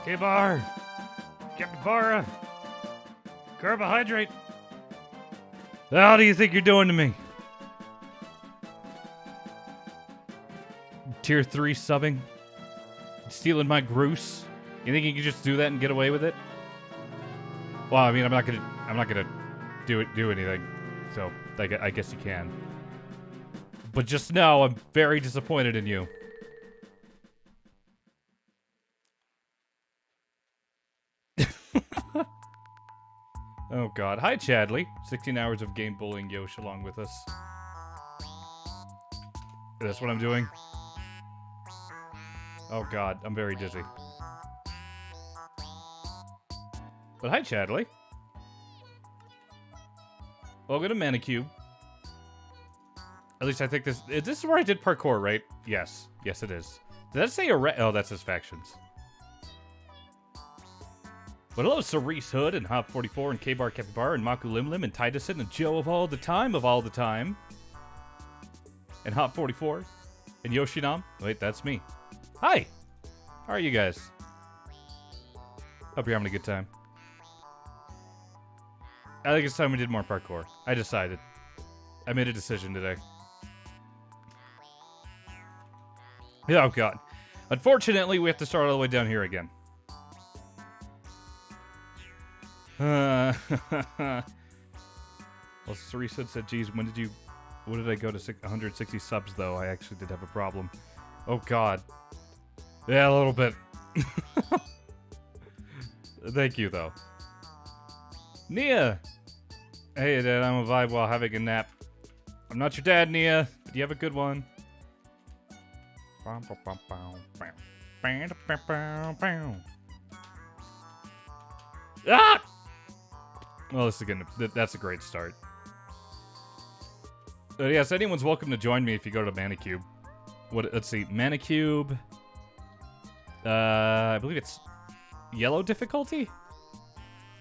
K-bar! Capybara! Carbohydrate! How do you think you're doing to me? Tier 3 subbing? Stealing my Groose? You think you can just do that and get away with it? Well, I mean, I'm not gonna do anything. So, I guess you can. But just know, I'm very disappointed in you. Oh god. Hi, Chadley. 16 hours of game bullying Yosh along with us. That's what I'm doing? Oh god, I'm very dizzy. But hi, Chadley. Welcome to Manicube. At least I think this is where I did parkour, right? Yes. Yes, it is. Did that say oh, that's his factions. But hello, Cerise Hood, and Hop44, and K-Bar Capybara, and Maku Lim Lim, and Titusson, and Joe of all the time, and Hop44, and Yoshinam. Wait, that's me. Hi! How are you guys? Hope you're having a good time. I think it's time we did more parkour. I decided. I made a decision today. Oh god. Unfortunately, we have to start all the way down here again. Well, Sarisa said, geez, when did I go to 160 subs, though? I actually did have a problem. Oh, God. Yeah, a little bit. Thank you, though. Nia! Hey, Dad, I'm a vibe while having a nap. I'm not your dad, Nia, but you have a good one. Ah! Well, this is that's a great start. Yes, anyone's welcome to join me if you go to Manicube. Let's see, Manicube. I believe it's yellow difficulty?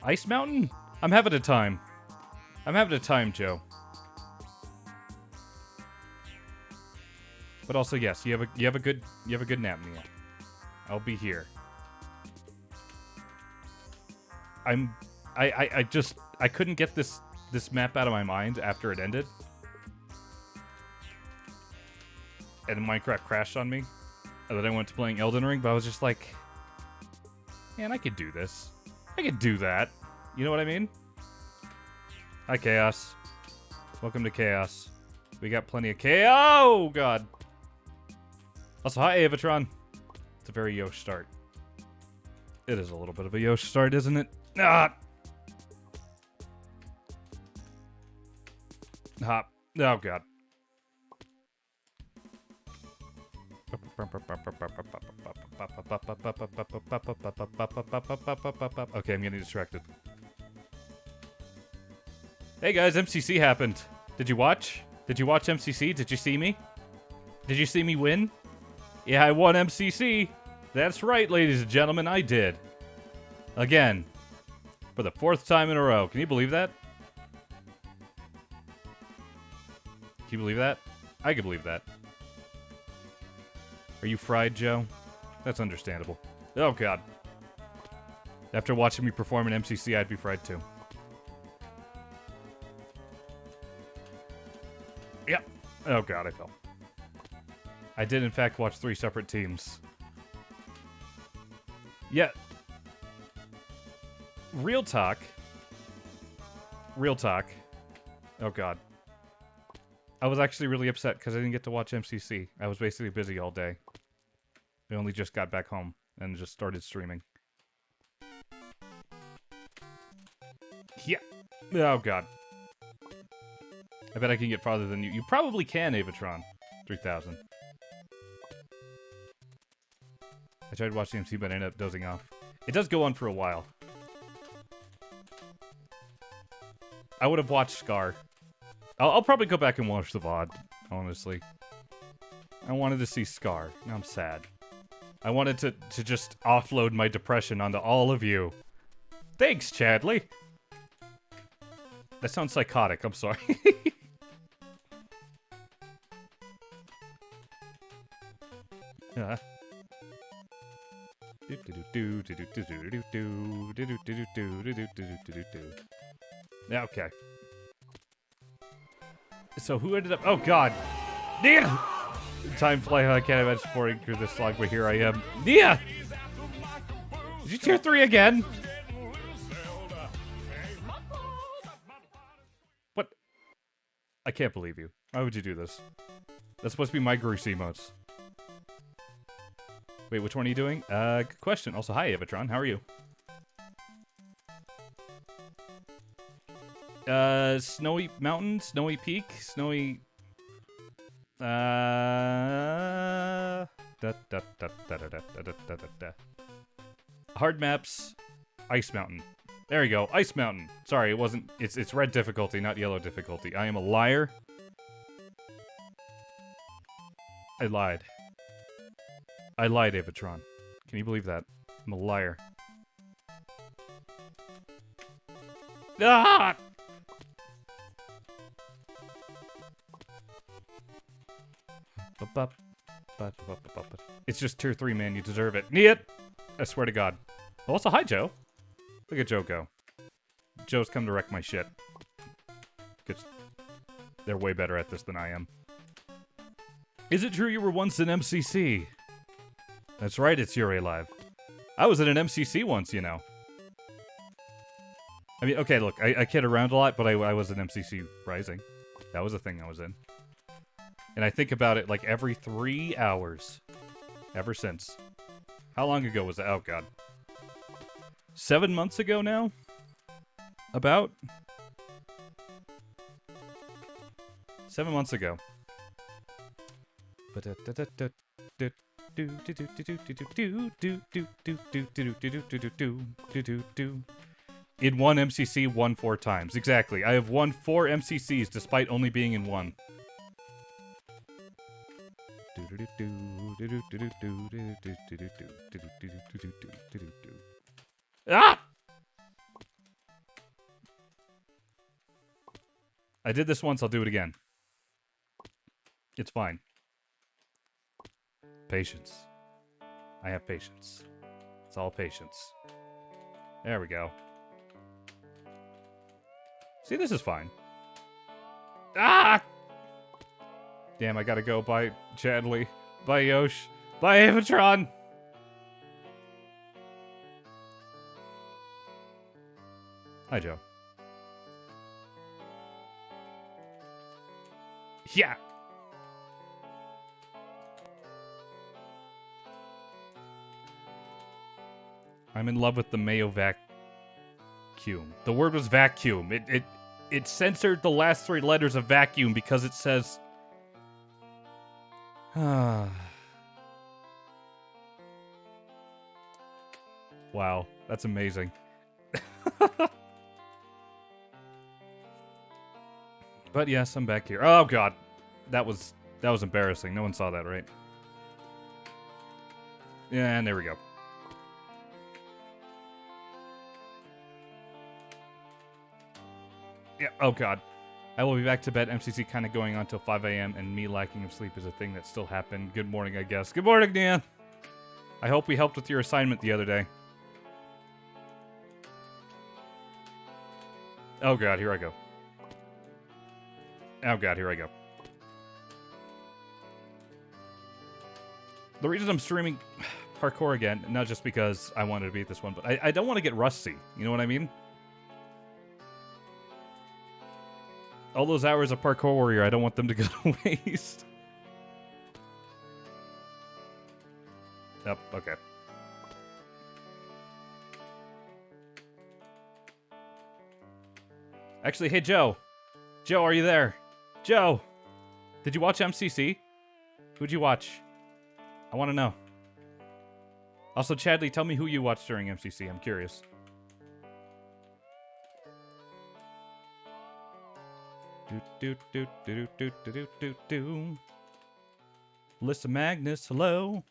Ice Mountain? I'm having a time. I'm having a time, Joe. But also, yes, you have a good nap, Mia. I'll be here. I couldn't get this map out of my mind after it ended. And Minecraft crashed on me. And then I went to playing Elden Ring, but I was just like, man, I could do this. I could do that. You know what I mean? Hi, Chaos. Welcome to Chaos. We got plenty of chaos. Oh, God. Also, hi, Avatron. It's a very Yosh start. It is a little bit of a Yosh start, isn't it? Ah! Hop. Oh, God. Okay, I'm getting distracted. Hey, guys, MCC happened. Did you watch? Did you watch MCC? Did you see me? Did you see me win? Yeah, I won MCC. That's right, ladies and gentlemen, I did. Again. For the 4th time in a row. Can you believe that? Can you believe that? I can believe that. Are you fried, Joe? That's understandable. Oh, God. After watching me perform in MCC, I'd be fried, too. Yep. Oh, God, I fell. I did, in fact, watch 3 separate teams. Yeah. Real talk. Real talk. Oh, God. I was actually really upset because I didn't get to watch MCC. I was basically busy all day. I only just got back home and just started streaming. Yeah. Oh, God. I bet I can get farther than you. You probably can, Avatron. 3000. I tried watching MC, but I ended up dozing off. It does go on for a while. I would have watched Scar. I'll probably go back and watch the VOD, honestly. I wanted to see Scar. Now I'm sad. I wanted to just offload my depression onto all of you. Thanks, Chadley. That sounds psychotic. I'm sorry. Yeah, okay. So who ended up? Oh God, Nia! Time fly. I can't imagine pouring through this slog, but here I am. Nia! Did you tier 3 again? What? I can't believe you. Why would you do this? That's supposed to be my Greasy emotes. Wait, which one are you doing? Good question. Also, hi, Evatron. How are you? Snowy Mountain, Snowy Peak, Snowy... Hard maps, Ice Mountain. There you go, Ice Mountain. Sorry, it wasn't... It's red difficulty, not yellow difficulty. I am a liar. I lied. I lied, Avatron. Can you believe that? I'm a liar. Ah! It's just tier 3, man. You deserve it. Niet! I swear to God. Also, hi, Joe. Look at Joe go. Joe's come to wreck my shit. They're way better at this than I am. Is it true you were once an MCC? That's right, it's Yuri Live. I was in an MCC once, you know. I mean, okay, look, I kid around a lot, but I was in MCC Rising. That was a thing I was in. And I think about it like every 3 hours. Ever since. How long ago was that? Oh, God. 7 months ago now? About? 7 months ago. In one MCC, won 4 times. Exactly. I have won 4 MCCs despite only being in one. Ah! I did this once, I'll do it again. It's fine. Patience. I have patience. It's all patience. There we go. See, this is fine. Ah! Damn, I gotta go. Bye, Chadley. Bye, Yosh. Bye, Avatron! Hi, Joe. Yeah! I'm in love with the mayo vacuum. The word was vacuum. It censored the last 3 letters of vacuum because it says... Wow, that's amazing. But yes, I'm back here. Oh God, that was embarrassing. No one saw that, right? Yeah, and there we go. Yeah. Oh God. I will be back to bed. MCC kind of going on till 5 a.m. and me lacking of sleep is a thing that still happened. Good morning, I guess. Good morning, Dan. I hope we helped with your assignment the other day. Oh God, here I go. Oh God, here I go. The reason I'm streaming parkour again, not just because I wanted to beat this one, but I don't want to get rusty. You know what I mean? All those hours of Parkour Warrior, I don't want them to go to waste. Yep, okay. Actually, hey, Joe. Joe, are you there? Joe! Did you watch MCC? Who'd you watch? I want to know. Also, Chadley, tell me who you watched during MCC. I'm curious. Lissa Magnus, hello.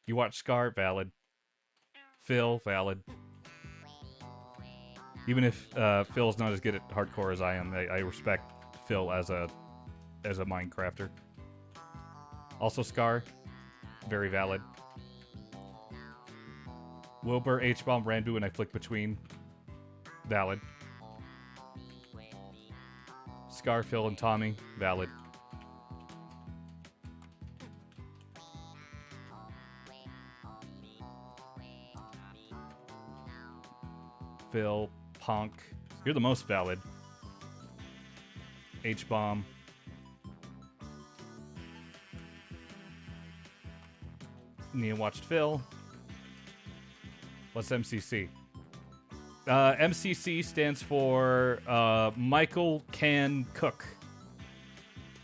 You watch Scar, valid. Phil, valid. Even if Phil's not as good at hardcore as I am, I respect Phil as a Minecrafter. Also Scar, very valid. Wilbur, H-bomb, Ranbu, and I flick between. Valid. Scar, Phil, and Tommy. Valid. Phil, Ponk. You're the most valid. H-bomb. Nia watched Phil. What's MCC? MCC stands for Michael Can Cook.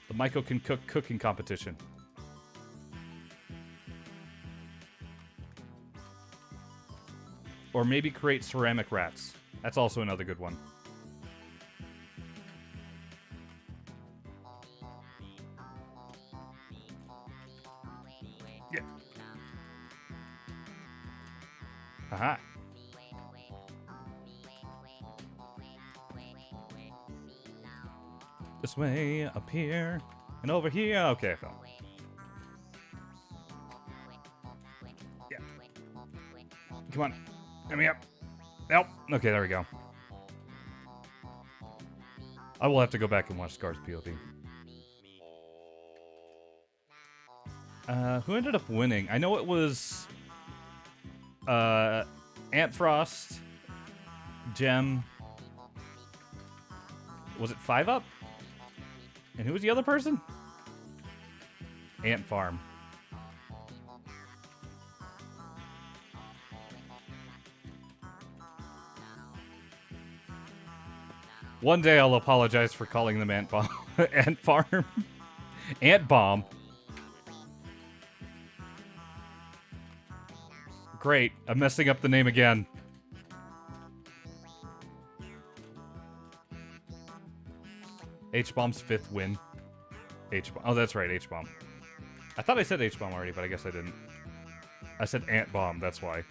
The Michael Can Cook cooking competition. Or maybe create ceramic rats. That's also another good one. Yeah. Aha. This way, up here, and over here. Okay, I fell. Yeah. Come on. Let me up. Nope. Okay, there we go. I will have to go back and watch Scar's POV. Who ended up winning? I know it was Ant Frost, Gem. Was it 5-Up? And who was the other person? Ant Farm. One day I'll apologize for calling them Ant Bomb. Ant Farm. Ant Bomb. Great. I'm messing up the name again. H-Bomb's 5th win. H-Bomb. Oh, that's right, H-Bomb. I thought I said H-Bomb already, but I guess I didn't. I said Ant Bomb, that's why.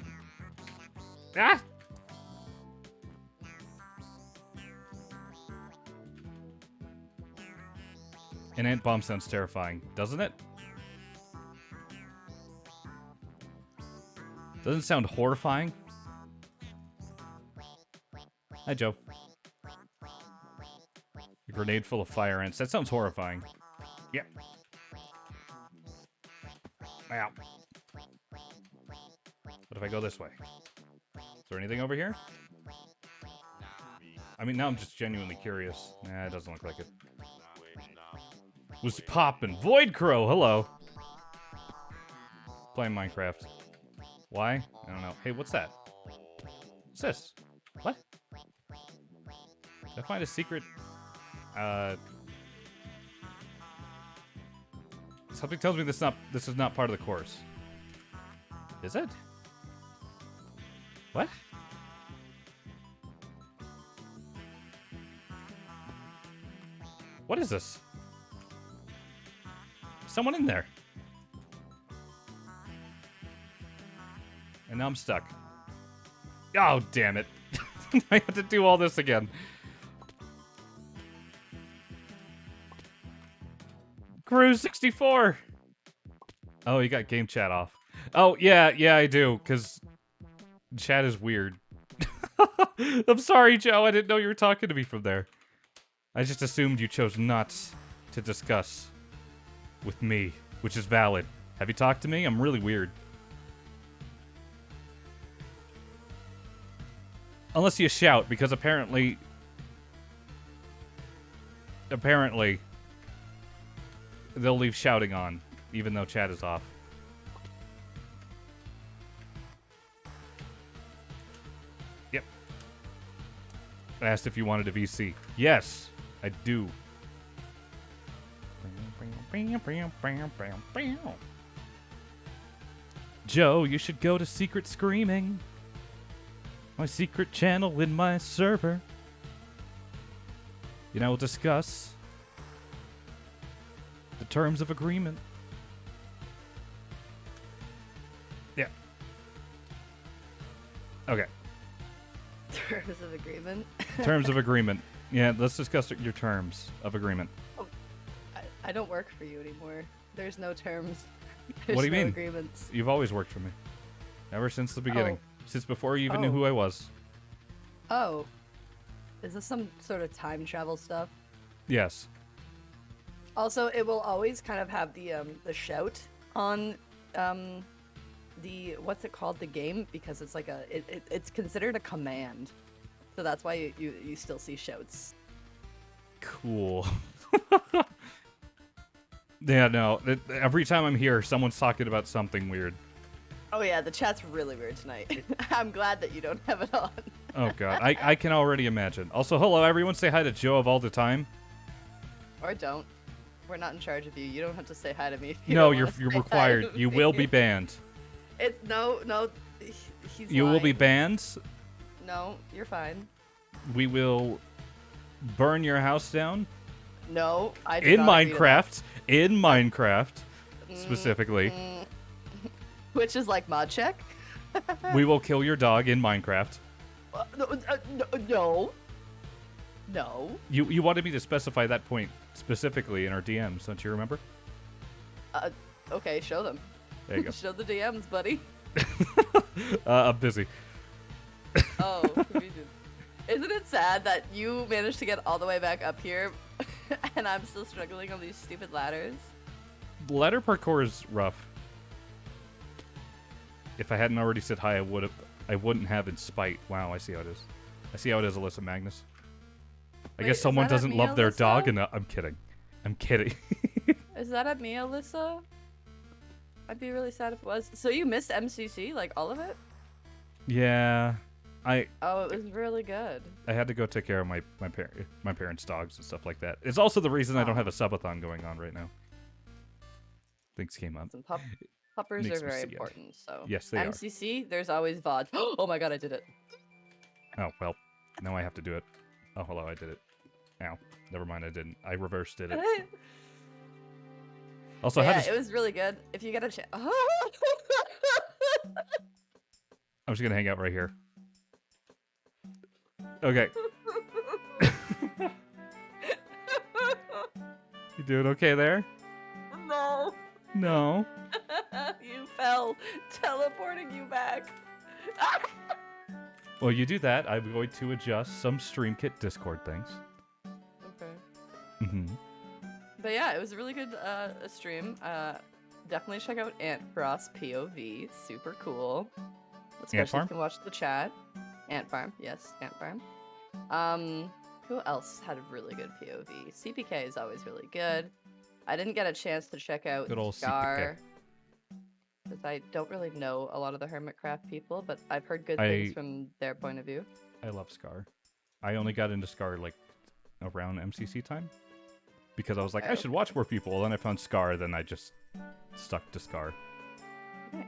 Ah! An Ant Bomb sounds terrifying, doesn't it? Doesn't it sound horrifying? Hi, Joe. A grenade full of fire ants. That sounds horrifying. Yep. Ow. What if I go this way? Is there anything over here? I mean, now I'm just genuinely curious. Nah, it doesn't look like it. Was poppin'. Void Crow, hello. Playing Minecraft. Why? I don't know. Hey, what's that? What's this? What? Did I find a secret? Something tells me this is not part of the course. Is it? What? What is this? Someone in there. And now I'm stuck. Oh, damn it. I have to do all this again. Cruise 64. Oh, you got game chat off. Oh, yeah, I do, because chat is weird. I'm sorry, Joe. I didn't know you were talking to me from there. I just assumed you chose not to discuss with me, which is valid. Have you talked to me? I'm really weird. Unless you shout, because apparently they'll leave shouting on, even though chat is off. Yep. I asked if you wanted a VC. Yes, I do. Joe, you should go to Secret Screaming. My secret channel in my server. You know, we'll discuss the terms of agreement. Yeah. Okay. Terms of agreement? Terms of agreement. Yeah, let's discuss your terms of agreement. Oh, I don't work for you anymore. There's no terms. There's What do you no mean? Agreements. You've always worked for me. Ever since the beginning. Oh, since before you even knew Oh. who I was. Oh. Is this some sort of time travel stuff? Yes. Also, it will always kind of have the shout on the what's it called, the game, because it's like it's considered a command, so that's why you still see shouts. Cool. Yeah, no. Every time I'm here, someone's talking about something weird. Oh yeah, the chat's really weird tonight. I'm glad that you don't have it on. Oh god, I can already imagine. Also, hello everyone. Say hi to Joe of all the time. Or don't. We're not in charge of you. You don't have to say hi to me. If you No, don't you're wanna say required. hi to You me. will be banned. It's no. He's You will be lying. banned. No, you're fine. We will burn your house down No, I did in not agree to that. Minecraft. In Minecraft, specifically. Which is like mod check. We will kill your dog in Minecraft. No. No. You wanted me to specify that point specifically in our DMs, don't you remember? Okay, show them. There you go. Show the DMs, buddy. I'm busy. Oh, convenient. Isn't it sad that you managed to get all the way back up here, and I'm still struggling on these stupid ladders? Ladder parkour is rough. If I hadn't already said hi, I wouldn't have in spite. Wow, I see how it is. I see how it is, Alyssa Magnus. I Wait, guess is someone that at doesn't me, love their dog Alyssa? enough. I'm kidding. I'm kidding. Is that at me, Alyssa? I'd be really sad if it was. So you missed MCC, like all of it? Yeah, Oh, it was really good. I had to go take care of my parents' dogs and stuff like that. It's also the reason I don't Oh. have a subathon going on right now. Things came up. Some puppers Makes are me very sad. important, so. Yes, they are. MCC, there's always VOD. Oh my god, I did it. Oh, well, now I have to do it. Oh, hello, I did it. Ow. Never mind, I didn't. I reverse did it. Also, how Yeah, does... it was really good. If you get a chance. I'm just gonna hang out right here. Okay. You doing okay there? No. No. You fell. Teleporting you back. Well, you do that. I'm going to adjust some StreamKit Discord things. Okay. Mm-hmm. But yeah, it was a really good stream. Definitely check out Ant Frost POV. Super cool. Especially if Farm? you can watch the chat. Ant Farm, yes, Ant Farm. Who else had a really good POV? CPK is always really good. I didn't get a chance to check out Good old Scar. Because I don't really know a lot of the Hermitcraft people, but I've heard good things from their point of view. I love Scar. I only got into Scar like around MCC time because I was like, I should watch more people. And then I found Scar, then I just stuck to Scar Nice.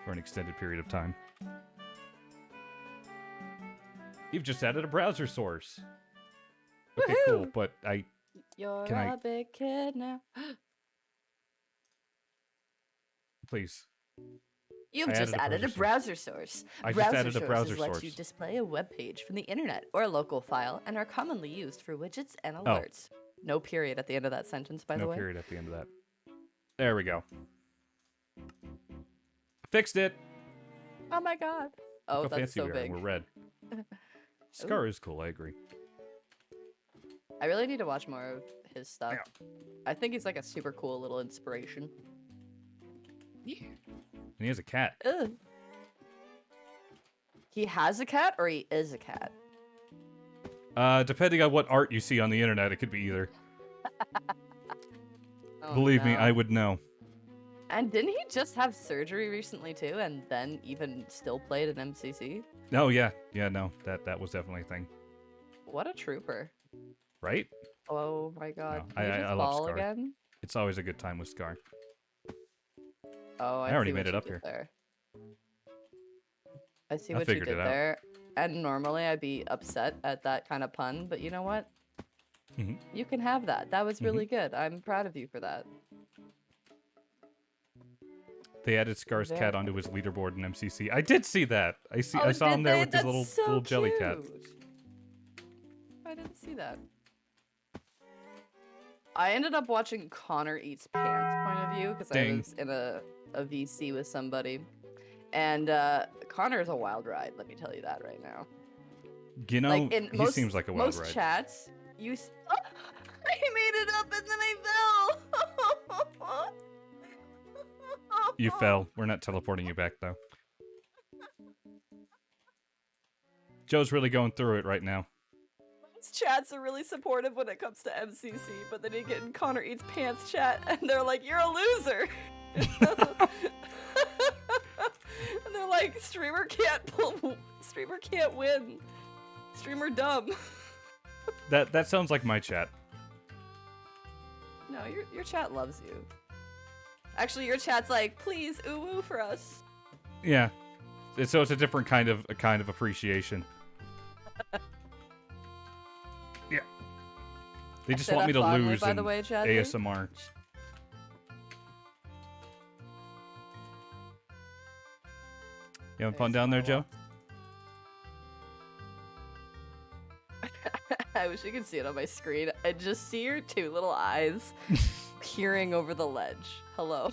for an extended period of time. You've just added a browser source. Okay, cool, but You're Can I- a big kid now. please. You've I just added a source. browser source. I just added a browser sources let source. you display a web page from the internet or a local file and are commonly used for widgets and Oh. alerts. No period at the end of that sentence, by the No way. period at the end of that. There we go. Fixed it. Oh my god. Oh, How that's fancy so we are. big. We're red. Scar is cool. I agree. I really need to watch more of his stuff. Yeah. I think he's like a super cool little inspiration. And he has a cat. Ugh. He has a cat or he is a cat? Depending on what art you see on the internet, it could be either. Oh, Believe me, no. I would know. And didn't he just have surgery recently too, and then even still played an MCC? Oh yeah, no, that was definitely a thing, What a trooper! right? Oh my god! No, Can he I just love fall Scar. again? It's always a good time with Scar. Oh, I already see made what it you up did here. there. I see I what you figured did it out. there. And normally I'd be upset at that kind of pun, but you know what? Mhm. You can have that. That was really good. I'm proud of you for that. They added Scar's Very cat onto his leaderboard in MCC. I did see that. I Oh, saw him did there they? with his That's little so jelly cat. cute. I didn't see that. I ended up watching Connor Eats Pants point of view because I Ding. was in a VC with somebody. And Connor's a wild ride. Let me tell you that right now. You know, Like in he most, seems like a wild most ride. chats, I made it up and then I fell. You fell. We're not teleporting you back, though. Joe's really going through it right now. Most chats are really supportive when it comes to MCC, but then you get in Connor Eats Pants chat and they're like, "You're a loser." And they're like, streamer can't win. Streamer dumb. That sounds like my chat. No, your chat loves you. Actually, your chat's like, please ooh for us. Yeah. So it's a different kind of appreciation. Yeah. They just want me to lose by in the way, Chad. ASMR. You having fun down there, Joe? I wish you could see it on my screen. I just see your two little eyes peering over the ledge. Hello.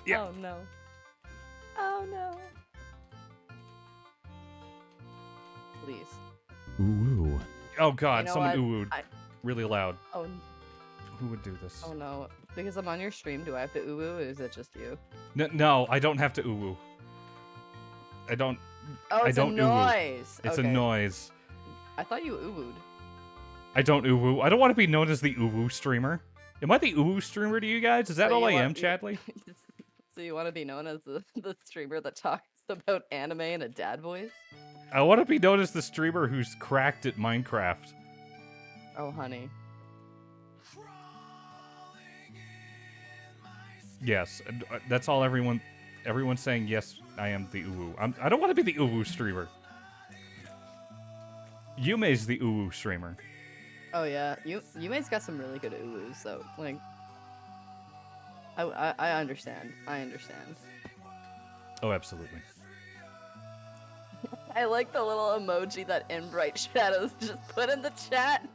Yeah. Oh no. Oh no. Please. Ooh. Oh God! You know Someone what? ooh-oohed really loud. Oh, Who would do this? oh no. Because I'm on your stream, do I have to ooh or is it just you? No, I don't have to ooh-ooh. I don't. Oh, it's I don't a noise. It's okay. a noise. I thought you ooh-oohed. I don't ooh-ooh. I don't want to be known as the ooh-ooh streamer. Am I the ooh-ooh streamer to you guys? Is that So all you I want- am, Chadley? So you want to be known as the streamer that talks about anime in a dad voice? I want to be known as the streamer who's cracked at Minecraft. Oh, honey. Yes, and, that's all everyone's saying. Yes, I am the ooh-ooh. I don't want to be the ooh-ooh streamer. Yume's the ooh-ooh streamer. Oh yeah, Yume's got some really good oohs, so like, I understand. I understand. Oh, absolutely. I like the little emoji that In Bright Shadows just put in the chat.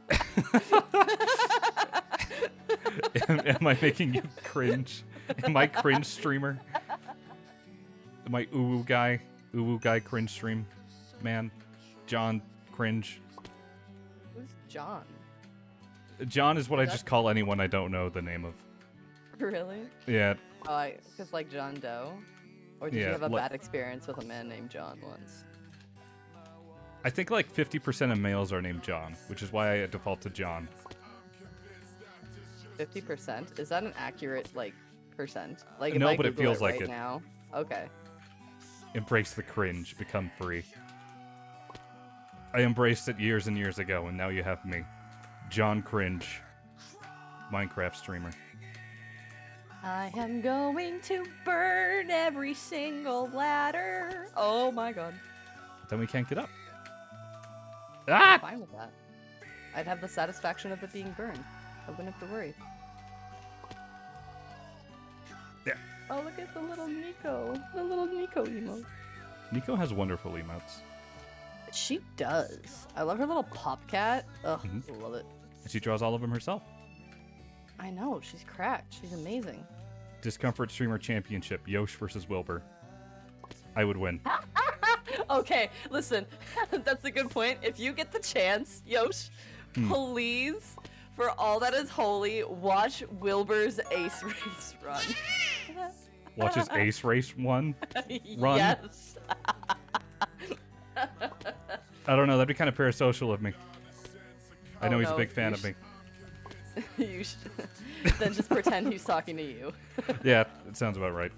Am I making you cringe? Am I cringe streamer? Am I ooh-ooh guy? Ooh-ooh guy cringe stream? Man. John cringe. Who's John? John is what I That- just call anyone I don't know the name of. Really? Yeah. Oh, cause like John Doe, or did Yeah, you have a le- bad experience with a man named John once? I think like 50% of males are named John, which is why I default to John. 50%? Is that an accurate like percent? Like if No, I but it Google feels like right it. now. Okay. Embrace the cringe, become free. I embraced it years and years ago, and now you have me. John Cringe. Minecraft streamer. I am going to burn every single ladder. Oh my god. Then we can't get up. I'm Ah! fine with that. I'd have the satisfaction of it being burned. I wouldn't have to worry. Yeah. Oh, look at the little Nico. The little Nico emote. Nico has wonderful emotes. She does. I love her little pop cat. Ugh, Mhm. love it. And she draws all of them herself. I know, she's cracked. She's amazing. Discomfort Streamer Championship. Yosh versus Wilbur. I would win. Okay, listen. That's a good point. If you get the chance, Yosh, please, for all that is holy, watch Wilbur's Ace Race run. Watch his Ace Race one. Run? Yes. I don't know. That'd be kind of parasocial of me. I Oh, know he's a no, big fan you of me. You should then just pretend he's talking to you. Yeah, it sounds about right.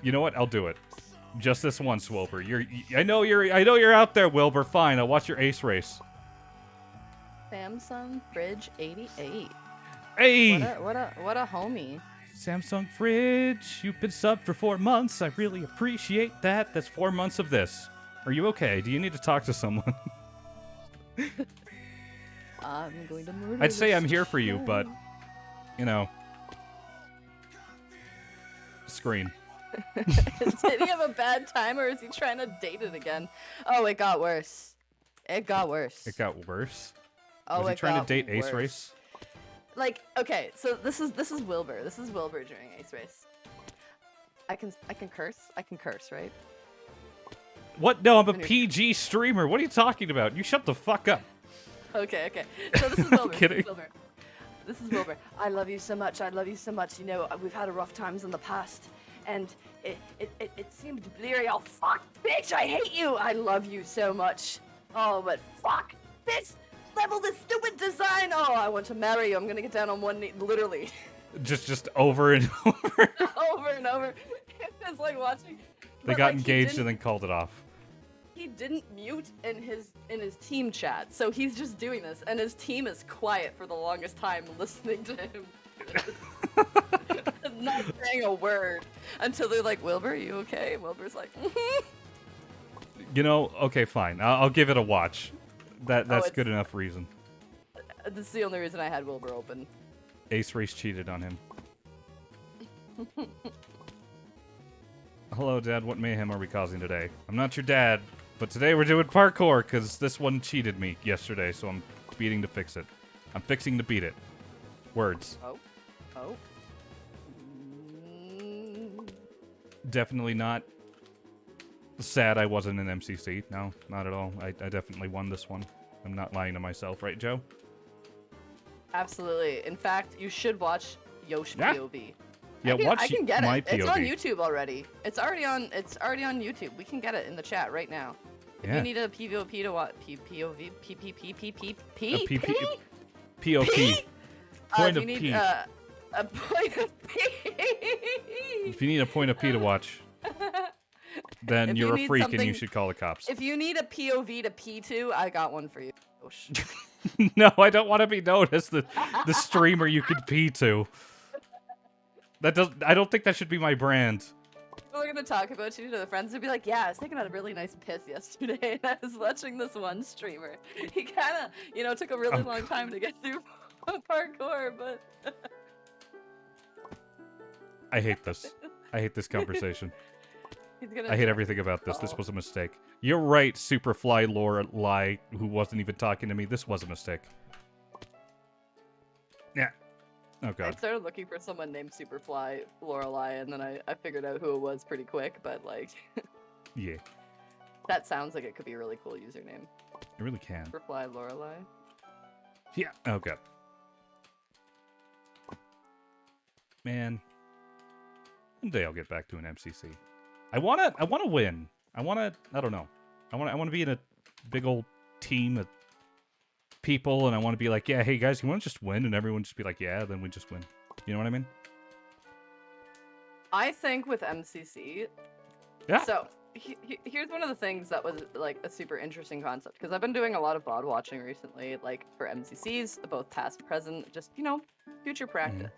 You know what? I'll do it. Just this once, Wilbur. I know you're out there, Wilbur. Fine, I'll watch your Ace Race. Samsung Fridge 88. Hey! What a homie. Samsung Fridge, you've been subbed for 4 months. I really appreciate that. That's 4 months of this. Are you okay? Do you need to talk to someone? I'm going to murder I'd say this I'm here for you, but, child. you know. Screen. Did he have a bad time or is he trying to date it again? Oh, it got worse. It got worse. It got worse. Oh, Was he it trying to got date Ace worse. Race? Like, okay, so this is Wilbur. This is Wilbur during Ace Race. I can curse. I can curse, right? What? No, I'm a PG streamer. What are you talking about? You shut the fuck up. Okay. So this is Wilbur. Kidding. This is Wilbur. I love you so much. I love you so much. You know, we've had rough times in the past, and it seemed bleary. Oh, fuck, bitch, I hate you. I love you so much. Oh, but fuck, this level, this stupid design. Oh, I want to marry you. I'm gonna get down on one knee, literally. Just over and over. Over and over. It's like watching. They got engaged and then called it off. He didn't mute in his team chat, so he's just doing this, and his team is quiet for the longest time, listening to him. Not saying a word until they're like, "Wilbur, are you okay?" Wilbur's like, "Mm-hmm." You know, okay, fine. I'll give it a watch. That's good enough reason. This is the only reason I had Wilbur open. Ace Race cheated on him. Hello, Dad. What mayhem are we causing today? I'm not your dad, but today we're doing parkour because this one cheated me yesterday, so I'm beating to fix it. I'm fixing to beat it. Words. Oh. Definitely not sad I wasn't in MCC. No, not at all. I definitely won this one. I'm not lying to myself, right, Joe? Absolutely. In fact, you should watch Yosh Yeah. POV. Yeah, I can get my it. POV. It's on YouTube already. It's already on YouTube. We can get it in the chat right now. If Yeah. you need a PVOP to watch POV POP. Point if of you need P. a point of P. If you need a point of P to watch, then If you're you a need freak and you something- should call the cops. If you need a POV to P2, I got one for you. Yosh. No, I don't want to be known as the streamer you could pee to. I don't think that should be my brand. We're gonna talk about you to the friends and be like, yeah, I was taking a really nice piss yesterday, and I was watching this one streamer. He kind of, took a really long time to get through parkour, but I hate this. I hate this conversation. I hate everything about this. This was a mistake. You're right, Superfly Lorelai, who wasn't even talking to me. This was a mistake. Yeah. Oh, I God. started looking for someone named Superfly Lorelai, and then I figured out who it was pretty quick, but, like, Yeah. that sounds like it could be a really cool username. It really can. Superfly Lorelai. Yeah. Oh, God. Man. One day I'll get back to an MCC. I wanna win. I don't know. I wanna be in a big old team of people, and I wanna be like, yeah, hey guys, you wanna just win? And everyone just be like, yeah, then we just win. You know what I mean? I think with MCC, Yeah. so here's one of the things that was like a super interesting concept, because I've been doing a lot of VOD watching recently, like for MCCs, both past, present, just future practice.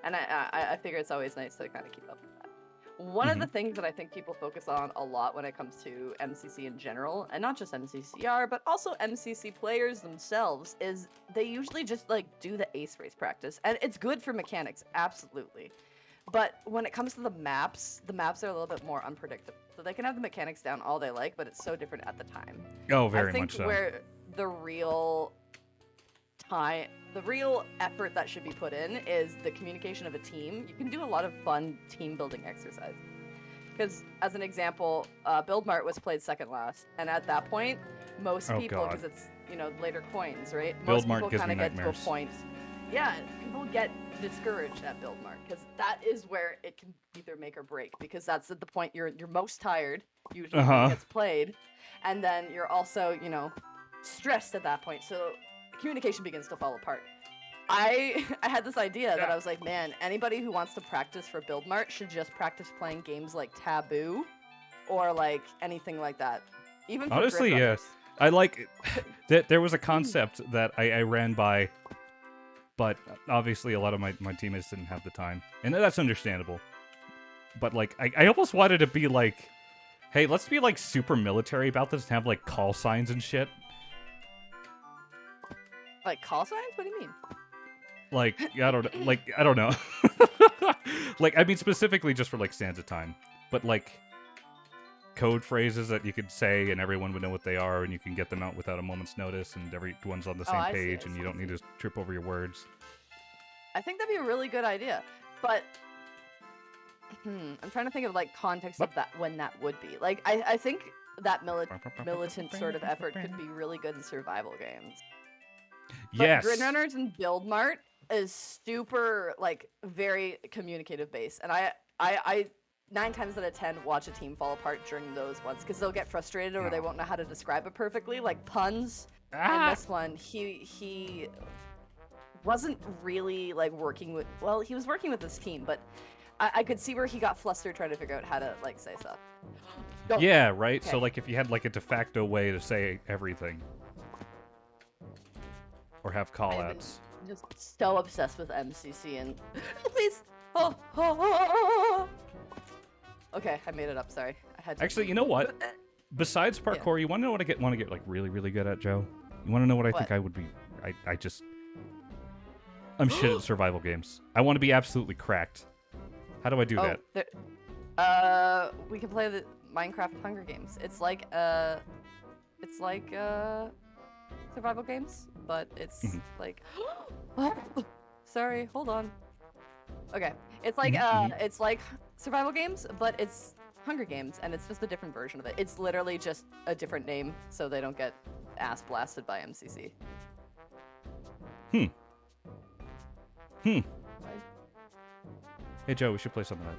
And I figure it's always nice to kind of keep up with that. One of the things that I think people focus on a lot when it comes to MCC in general, and not just MCCR, but also MCC players themselves, is they usually just like do the ace race practice, and it's good for mechanics, absolutely. But when it comes to the maps are a little bit more unpredictable. So they can have the mechanics down all they like, but it's so different at the time. Oh, very I think much so. where the real effort that should be put in is the communication of a team. You can do a lot of fun team building exercises. Because, as an example, Build Mart was played second last, and at that point, most people, because it's later coins, right? Build most Mart people gives kind me of get to a nightmares. point. Yeah, people get discouraged at Build Mart because that is where it can either make or break. Because that's at the point you're most tired, usually when it gets played, and then you're also stressed at that point. So communication begins to fall apart. I had this idea that I was like, man, anybody who wants to practice for Build Mart should just practice playing games like Taboo or like anything like that. Even for Honestly, Grid yeah. Runners. I like that. There was a concept that I ran by, but obviously a lot of my teammates didn't have the time, and that's understandable. But like, I almost wanted to be like, hey, let's be like super military about this and have like call signs and shit. Like call signs? What do you mean? Like, I don't know. Like, I mean, specifically just for like Sands of Time, but like code phrases that you could say and everyone would know what they are, and you can get them out without a moment's notice, and everyone's on the same I see, page, I and see, you I don't need to trip over your words. I think that'd be a really good idea, but I'm trying to think of like context of that when that would be. Like, I think that militant sort of effort could be really good in survival games. But Yes. Gridrunners and Build Mart is super like very communicative based, and I 9 times out of 10 watch a team fall apart during those ones because they'll get frustrated or they won't know how to describe it perfectly. Like Puns in this one, he wasn't really like working with. Well, he was working with his team, but I could see where he got flustered trying to figure out how to like say stuff. Yeah, right? Okay. So, like, if you had, like, a de facto way to say everything. Or have call-outs. I'm just so obsessed with MCC and... Please! Oh. Okay, I made it up, sorry. I had to... Actually, you know what? Besides parkour, you want to know what I want to get, like, really, really good at, Joe? You want to know what I think I would be... I'm shit at survival games. I want to be absolutely cracked. How do I do that? We can play the Minecraft Hunger Games. It's like survival games, but it's like sorry, hold on. Okay. It's like it's like survival games, but it's Hunger Games and it's just a different version of it. It's literally just a different name so they don't get ass blasted by MCC. Hey Joe, we should play something like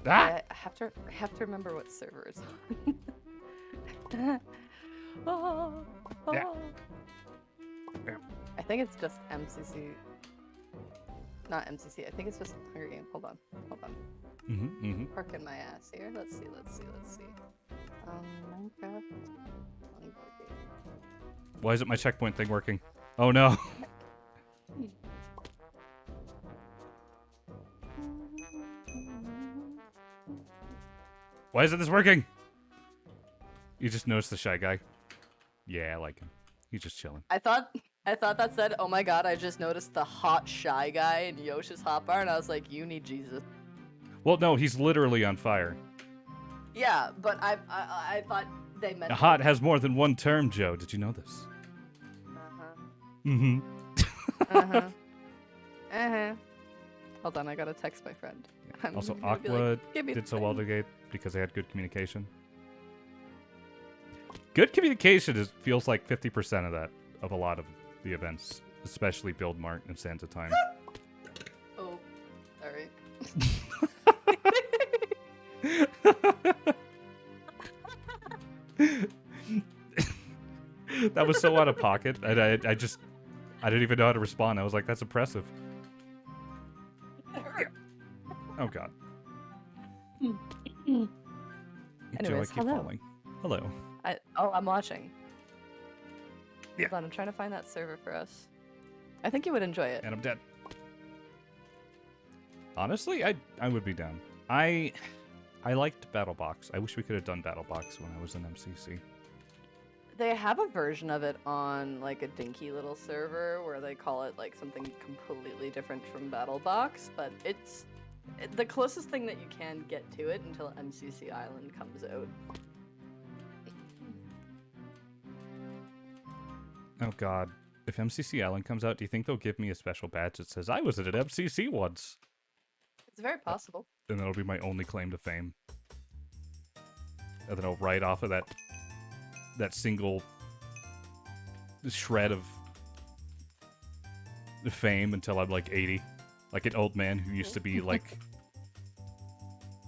I have to remember what server it's on. Yeah. I think it's just MCC. Not MCC. I think it's just Hunger Games. Hold on. Parking my ass here. Let's see. Minecraft. Why isn't my checkpoint thing working? Oh no. Why isn't this working? You just noticed the shy guy. Yeah, I like him. He's just chilling. I thought that said, oh my god, I just noticed the hot shy guy in Yosh's hotbar, and I was like, you need Jesus. Well, no, he's literally on fire. Yeah, but I thought they meant... Hot has more than one term, Joe. Did you know this? Hold on, I gotta text my friend. Yeah. Also, Aqua did so well today because they had good communication. Good communication feels like 50% of that, of a lot of the events, especially Build Mart and Santa Time. Oh, sorry. That was so out of pocket. I didn't even know how to respond. I was like, that's impressive. Oh god. Anyways, Joe, I keep falling. Hello. I'm watching. Yeah. Hold on, I'm trying to find that server for us. I think you would enjoy it. And I'm dead. Honestly, I would be down. I liked BattleBox. I wish we could have done BattleBox when I was in MCC. They have a version of it on like a dinky little server where they call it like something completely different from BattleBox, but it's the closest thing that you can get to it until MCC Island comes out. Oh god. If MCC Island comes out, do you think they'll give me a special badge that says, I was at an MCC once? It's very possible. And that'll be my only claim to fame. And then I'll write off of that single shred of fame until I'm like 80. Like an old man who used to be like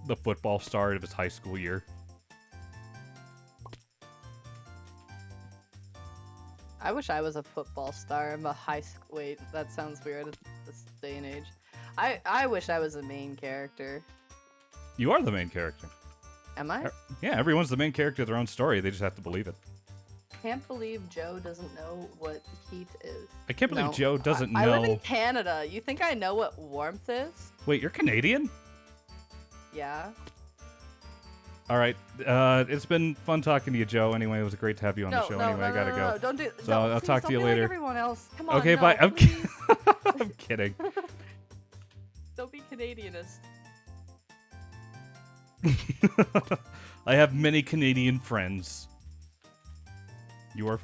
the football star of his high school year. I wish I was a football star. I'm a high school. Wait, that sounds weird at this day and age. I wish I was a main character. You are the main character. Am I? Yeah, everyone's the main character of their own story. They just have to believe it. Can't believe Joe doesn't know what heat is. I can't believe Joe doesn't know. I live in Canada. You think I know what warmth is? Wait, you're Canadian? Yeah. All right. It's been fun talking to you, Joe. Anyway, it was great to have you on the show. Anyway, I gotta go. No, don't do. So I'll talk to you later. Like everyone else. Come on. Okay, no, bye. please. I'm kidding. Don't be Canadianist. I have many Canadian friends. You are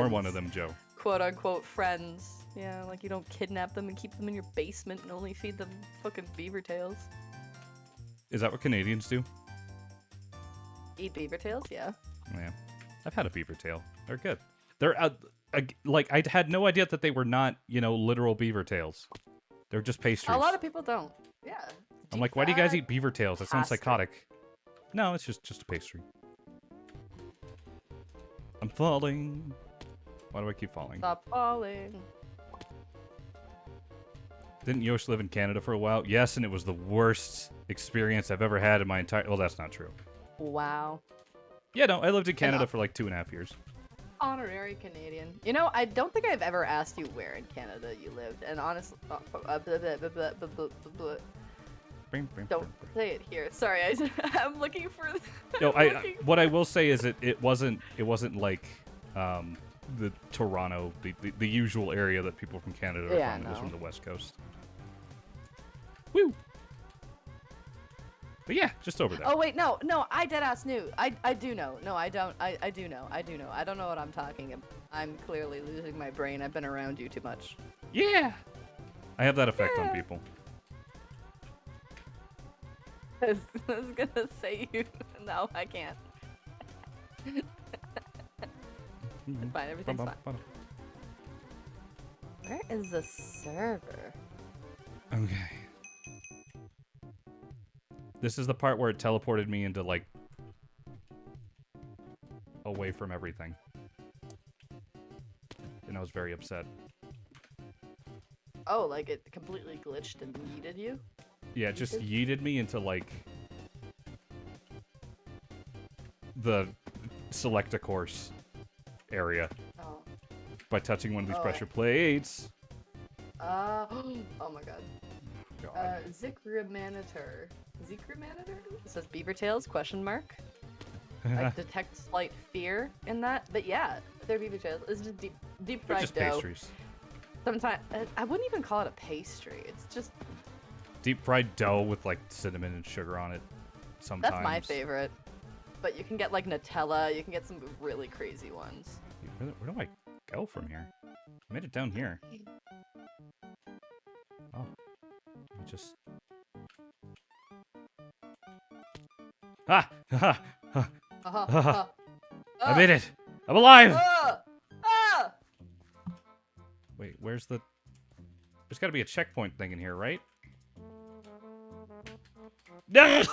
one of them, Joe. quote unquote friends. Yeah, like you don't kidnap them and keep them in your basement and only feed them fucking beaver tails. Is that what Canadians do? Eat beaver tails? Yeah. Yeah. I've had a beaver tail. They're good. They're like I had no idea that they were not, literal beaver tails. They're just pastries. A lot of people don't. Yeah. I'm like, why do you guys Deep eat beaver tails? That sounds pastry. psychotic. No, it's just a pastry. I'm falling. Why do I keep falling? Stop falling. Didn't Yosh live in Canada for a while? Yes, and it was the worst experience I've ever had in my entire... Well, that's not true. Wow. Yeah, no, I lived in Canada for like 2.5 years. Honorary Canadian. You know, I don't think I've ever asked you where in Canada you lived, and honestly, don't say it here. Sorry, I'm looking for. No, what I will say is it wasn't like the Toronto, the usual area that people from Canada are from. It was from the West Coast. Woo! But yeah, just over there. Oh wait, no, I deadass knew. I do know. No, I don't. I do know. I do know. I don't know what I'm talking about. I'm clearly losing my brain. I've been around you too much. Yeah! I have that effect on people. I was gonna say you. No, I can't. It's fine. Everything's fine. Where is the server? Okay. This is the part where it teleported me into, like, away from everything. And I was very upset. Oh, like it completely glitched and yeeted you? Yeah, it just yeeted me into, like, the select a course area. Oh. By touching one of these pressure plates. Oh my god. Zikrimanitor. Zikrimanitor? It says beaver tails, question mark. I detect slight fear in that, but yeah, they're beaver tails. It's just deep fried just dough. Pastries. Sometimes I wouldn't even call it a pastry. It's just deep fried dough with like cinnamon and sugar on it. Sometimes. That's my favorite. But you can get like Nutella. You can get some really crazy ones. Where do I go from here? I made it down here. Oh, I just. Ah! Ha! Ha! I made it! I'm alive! Wait, where's the... There's gotta be a checkpoint thing in here, right? No!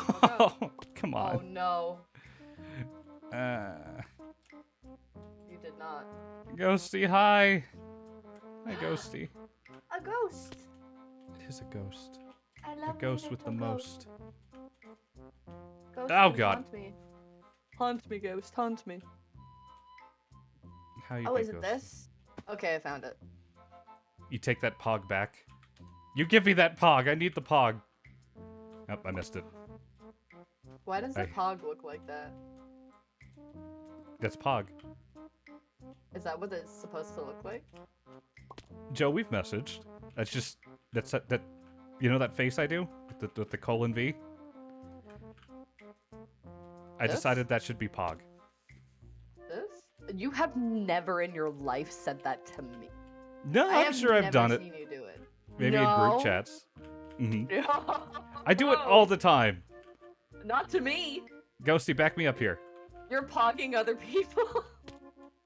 Come on. Oh, no. You did not. Ghosty, hi! Hi, Ghosty. A ghost! It is a ghost. I love a ghost with the most. Ghost, oh, God. Haunt me. Haunt me, ghost. Haunt me. How you is it ghosty? this? Okay, I found it. You take that pog back. You give me that pog. I need the pog. Oh, I missed it. Why does the pog look like that? That's pog. Is that what it's supposed to look like? Joe, we've messaged. That's just that. You know that face I do with the colon V. I decided that should be pog. This? You have never in your life said that to me. No, I'm sure I've done it. Seen you do it. Maybe in group chats. Mm-hmm. No. I do it all the time. Not to me. Ghosty, back me up here. You're pogging other people.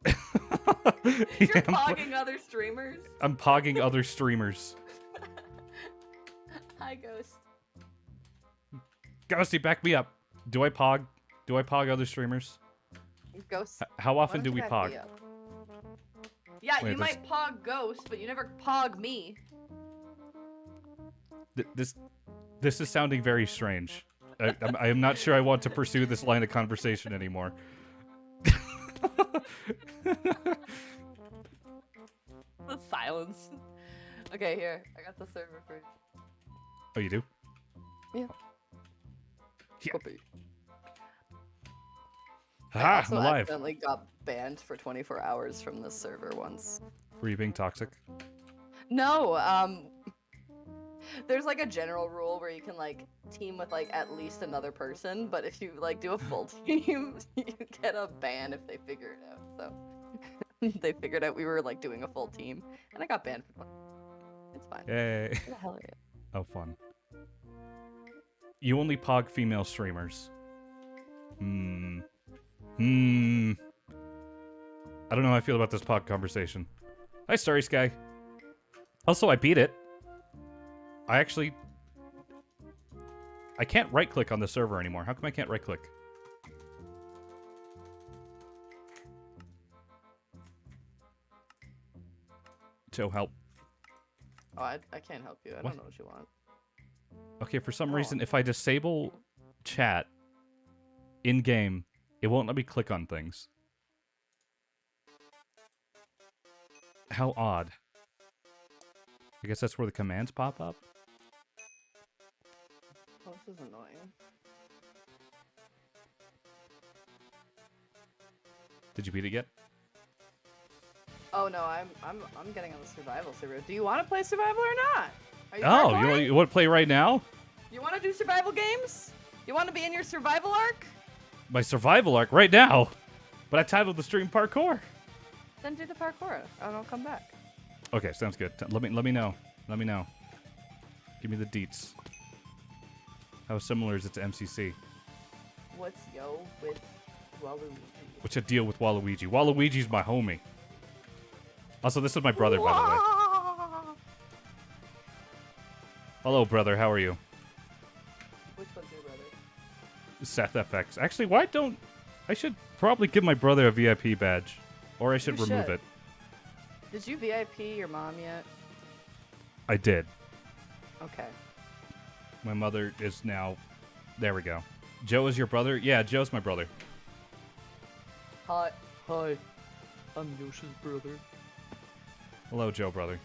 You're pogging other streamers. I'm pogging other streamers. Hi, Ghost. Ghosty, back me up. Do I pog? Do I pog other streamers? Ghost. How often do we pog? Yeah, wait, you might pog Ghost, but you never pog me. This is sounding very strange. I am not sure I want to pursue this line of conversation anymore. The silence. Okay, here. I got the server for you. Oh, you do? Yeah. Yeah. I also I'm alive. accidentally got banned for 24 hours from this server once. Were you being toxic? No, there's like a general rule where you can like team with like at least another person, but if you like do a full team, you get a ban if they figure it out. So They figured out we were like doing a full team, and I got banned for one. It's fine. Yay. What the hell are you? Oh, fun. You only pog female streamers. Hmm. Hmm. I don't know how I feel about this pog conversation. Hi, Starry Sky. Also, I beat it. I can't right-click on the server anymore. How come I can't right-click? Joe, help. Oh, I can't help you. I don't know what you want. Okay, for some reason, if I disable chat in-game, it won't let me click on things. How odd. I guess that's where the commands pop up? Oh, this is annoying. Did you beat it yet? Oh no, I'm getting on the survival server. Do you want to play survival or not? Are you Oh, hardcore? you want to play right now? You want to do survival games? You want to be in your survival arc? My survival arc right now. But I titled the stream parkour. Then do the parkour, and I'll come back. Okay, sounds good. Let me know. Let me know. Give me the deets. How similar is it to MCC? What's yo with Waluigi? What's your deal with Waluigi? Waluigi's my homie. Also, this is my brother, by the way. Hello, brother. How are you? Which one's your brother? Seth FX. Actually, why don't... I should probably give my brother a VIP badge. Or I should remove it. Did you VIP your mom yet? I did. Okay. My mother is now... There we go. Joe is your brother? Yeah, Joe's my brother. Hi. Hi. I'm Yosh's brother. Hello, Joe, brother.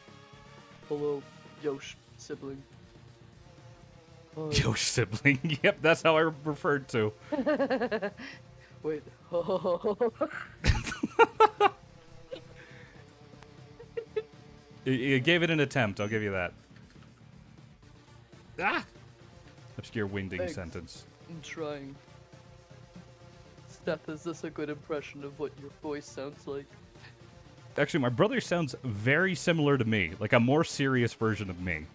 Hello, Yosh sibling. Hi. Yosh sibling. Yep, that's how I referred to. Wait. You gave it an attempt, I'll give you that. Ah! Obscure wingding Thanks. sentence. I'm trying. Steph, is this a good impression of what your voice sounds like? Actually, my brother sounds very similar to me. Like a more serious version of me.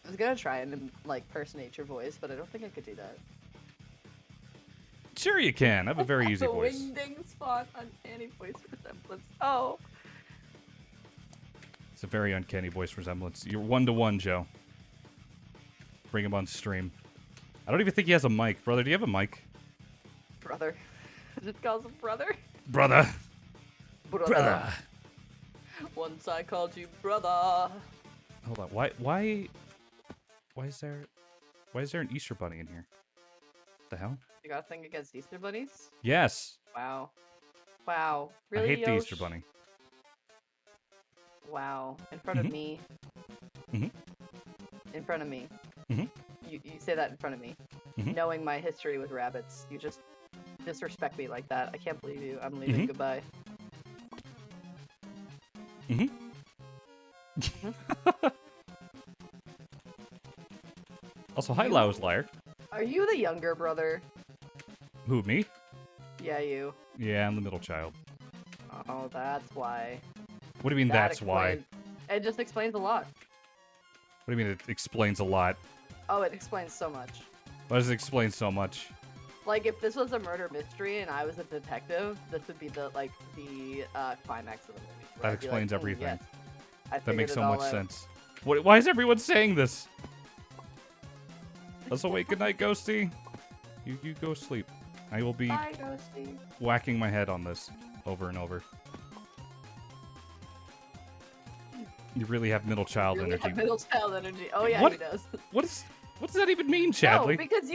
I was gonna try and like personate your voice, but I don't think I could do that. Sure you can. I have a very easy the voice. wingding spawn uncanny voice resemblance. Oh. It's a very uncanny voice resemblance. You're 1-to-1, Joe. Bring him on stream. I don't even think he has a mic. Brother, do you have a mic? Brother. Just calls him brother. Brother. Brother. Once I called you brother. Hold on. Why is there an Easter bunny in here? What the hell? You got a thing against Easter bunnies? Yes. Wow. Wow. Really, I hate the Yosh? Easter bunny. Wow. In front of me. Mhm. In front of me. Mhm. You say that in front of me. Mhm. Knowing my history with rabbits, you just disrespect me like that. I can't believe you. I'm leaving. Mhm. Goodbye. Mhm. Also, hi, Lao's liar. Are you the younger brother? Who, me? Yeah, you. Yeah, I'm the middle child. Oh, that's why. What do you mean that's why? explains- It just explains a lot. What do you mean it explains a lot? Oh, it explains so much. Why does it explain so much? Like, if this was a murder mystery and I was a detective, this would be the climax of the movie. where That I'd be like, explains everything. Yes, I That makes figured so it all much out." sense. Why is everyone saying this? Also, wait, good night, Ghosty. You go sleep. I will be Bye, Ghosty. whacking my head on this over and over. You really have middle child Really energy. have middle child energy. Oh yeah, What? he does. What does that even mean, No, Chadley? because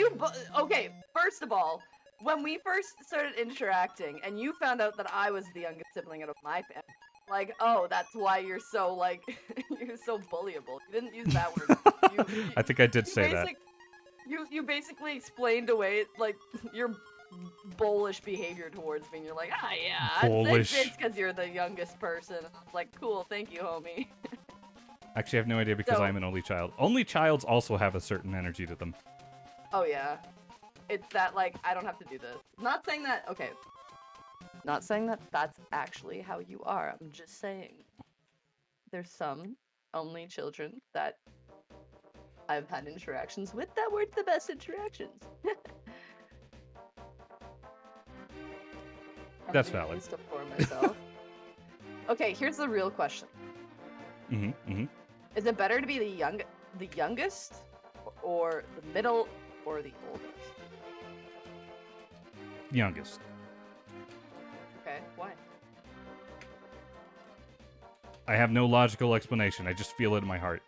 okay, first of all, when we first started interacting and you found out that I was the youngest sibling out of my family, like, oh, that's why you're so, like, you're so bullyable. You didn't use that word. I think I did say that. You basically explained away, like, your bullish behavior towards me, and you're like, yeah, Bullish. it's because you're the youngest person. It's like, cool, thank you, homie. Actually, I have no idea because So- I'm an only child. Only childs also have a certain energy to them. Oh, yeah. It's that, like, I don't have to do this. Not saying that, okay. Not saying that that's actually how you are. I'm just saying. There's some only children that I've had interactions with that weren't the best interactions. That's valid. Stuff for myself. Okay, here's the real question. Is it better to be the youngest, or the middle, or the oldest? Youngest. Okay, why? I have no logical explanation. I just feel it in my heart.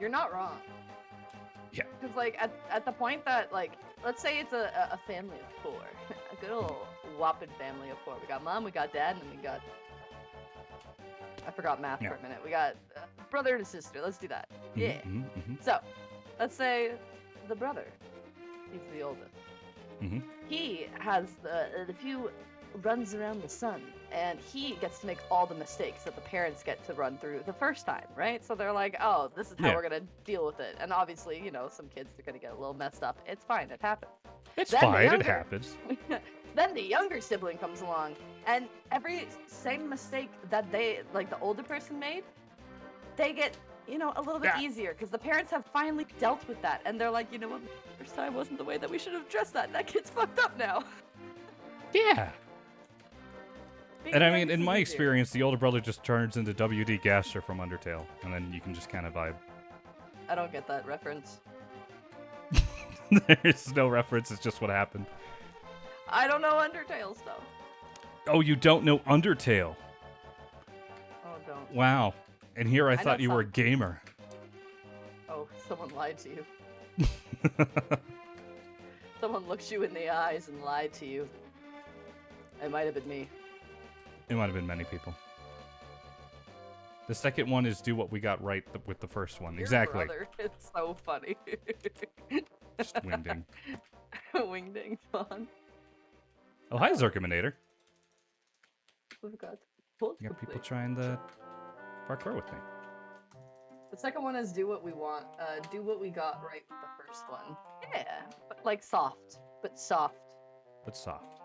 You're not wrong. Yeah. Because, like, at the point that, like, let's say it's a family of 4. A good old whopping family of 4. We got mom, we got dad, and then we got... I forgot math for a minute. We got brother and sister. Let's do that. Yeah. So, let's say the brother. He's the oldest. He has the few runs around the sun, and he gets to make all the mistakes that the parents get to run through the first time, right? So they're like, oh, this is how we're gonna deal with it. And obviously, you know, some kids are gonna get a little messed up. It's fine, it happens. It's fine, it happens. Then the younger sibling comes along, and every same mistake that they, like, the older person made, they get, you know, a little bit easier, because the parents have finally dealt with that, and they're like, you know what, the first time wasn't the way that we should have addressed that. That kid's fucked up now. Yeah. And I mean, in my experience, the older brother just turns into WD Gaster from Undertale, and then you can just kind of vibe. I don't get that reference. There's no reference, it's just what happened. I don't know Undertale stuff. Oh, you don't know Undertale? Oh, don't. Wow. And here I thought you were a gamer. Oh, someone lied to you. Someone looked you in the eyes and lied to you. It might have been me. It might have been many people. The second one is do what we got right with the first one. Your exactly. Brother. It's so funny. Just wingding. Wingding fun. Oh, hi, Zerkiminator. We've got You got people trying to parkour with me. The second one is do what we want. Do what we got right with the first one. Yeah, but like soft, but soft. But soft.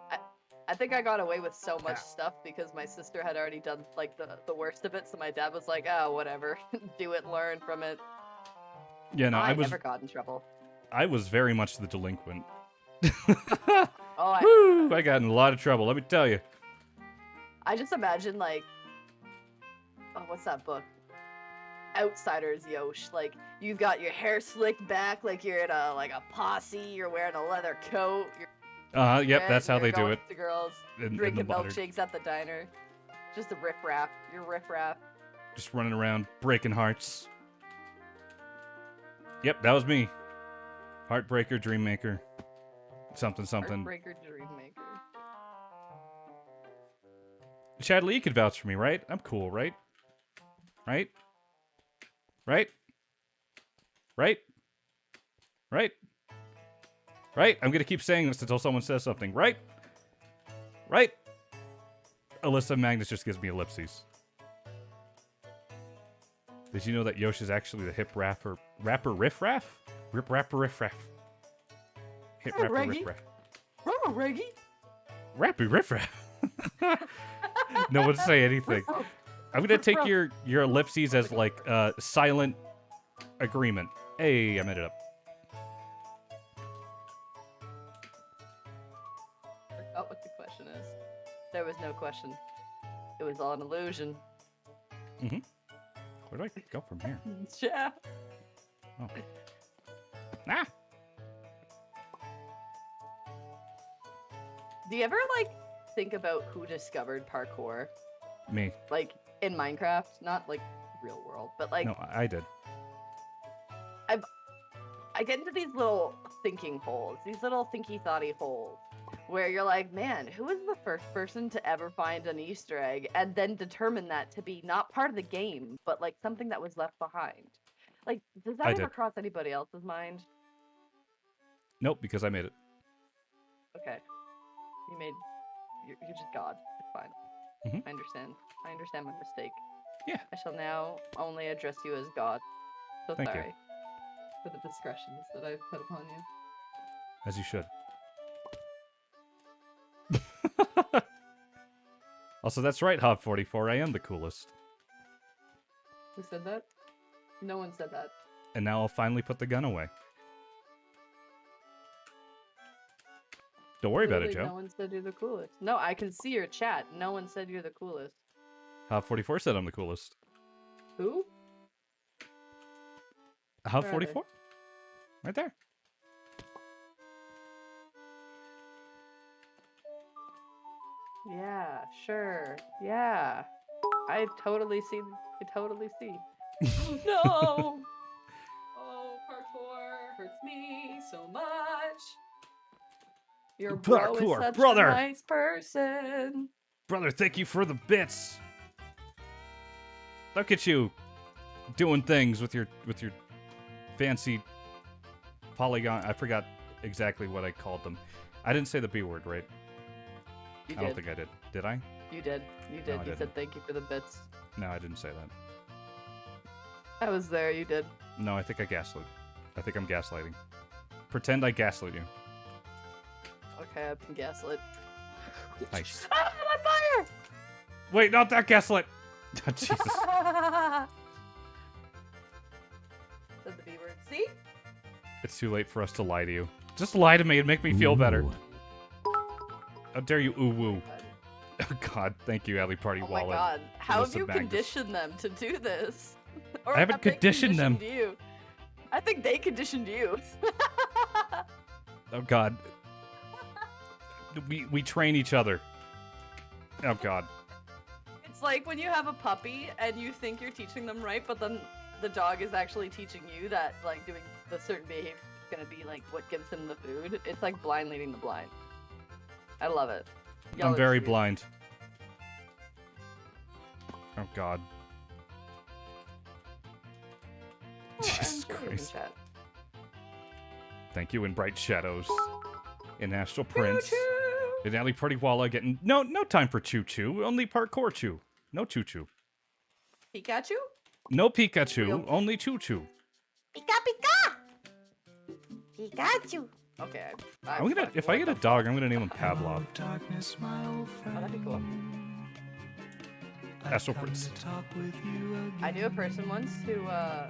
I think I got away with so much stuff because my sister had already done like the worst of it, so my dad was like, "Oh, whatever, do it, learn from it." Yeah, no, I never got in trouble. I was very much the delinquent. Oh, I got in a lot of trouble. Let me tell you. I just imagine like, oh, what's that book? Outsiders, Yosh. Like you've got your hair slicked back, like you're in a posse. You're wearing a leather coat. Yep, that's how they do it. To girls drinking milkshakes at the diner. Just a riff-raff. You're riff-raff. Just running around breaking hearts. Yep, that was me. Heartbreaker, Dreammaker. Something. Heartbreaker, Dreammaker. Chad Lee could vouch for me, right? I'm cool, right? Right? Right? Right? Right? Right? I'm gonna keep saying this until someone says something. Right? Right? Alyssa Magnus just gives me ellipses. Did you know that Yosh is actually the hip rapper riff raff? Rapper riff raff. Hip rapper riff raff. Oh, Reggie. Rappy riff raff. No one say anything. I'm gonna take your ellipses as like silent agreement. Hey, I made it up. I forgot what the question is. There was no question. It was all an illusion. Mm-hmm. Where do I go from here? Yeah. Oh. Ah! Do you ever, like, think about who discovered parkour? Me. Like, in Minecraft? Not, like, real world, but, like... No, I did. I get into these little thinking holes, these little thinky-thoughty holes, where you're like, man, who was the first person to ever find an Easter egg and then determine that to be not part of the game, but, like, something that was left behind? Like, does that ever cross anybody else's mind? Nope, because I made it. Okay. You're just God. It's fine. Mm-hmm. I understand my mistake. Yeah. I shall now only address you as God. So Thank sorry you. for the discretions that I've put upon you. As you should. Also, that's right, Hob 44. I am the coolest. Who said that? No one said that. And now I'll finally put the gun away. Don't worry about it, Joe. No one said you're the coolest. No, I can see your chat. No one said you're the coolest. Hob 44 said I'm the coolest. Who? Hob Where are 44? Right there. Yeah, sure. Yeah. I totally see. No! Oh, parkour hurts me so much. Your bro is Parkour, such brother. a nice person. Brother, thank you for the bits. Look at you doing things with your fancy polygon. I forgot exactly what I called them. I didn't say the B word, right? You I did. don't think I did. Did I? You did. You No, did. I You didn't. said thank you for the bits. No, I didn't say that. I was there. You did. No, I think I gaslit. I think I'm gaslighting. Pretend I gaslit you. Okay, I've been gaslit. Nice. Ah, I'm on fire! Wait, not that gaslit! Jesus. Said the B word. See? It's too late for us to lie to you. Just lie to me and make me feel better. How dare you ooh-woo. Oh god, thank you, Ali Party Oh my Wallet. god. How have Melissa you Magnus. conditioned them to do this? Or I haven't have they conditioned them. You? I think they conditioned you. Oh god. We train each other. Oh god. It's like when you have a puppy and you think you're teaching them right, but then the dog is actually teaching you that like doing the certain behavior is gonna be like what gives him the food. It's like blind leading the blind. I love it. Y'all I'm are very cute. blind. Oh god. Oh, Jesus I'm curious Christ. in chat. Thank you in Bright Shadows. In Astral Prince. Choo-choo! In Ali Party Walla getting no time for choo choo. Only parkour choo. No choo choo. Pikachu? No Pikachu. Real- Only choo choo. Pika Pika! Pikachu! Okay, I'm gonna if I get a dog, I'm gonna name him Pavlov. Oh, that'd be cool. Astral Prince. I knew a person once who, I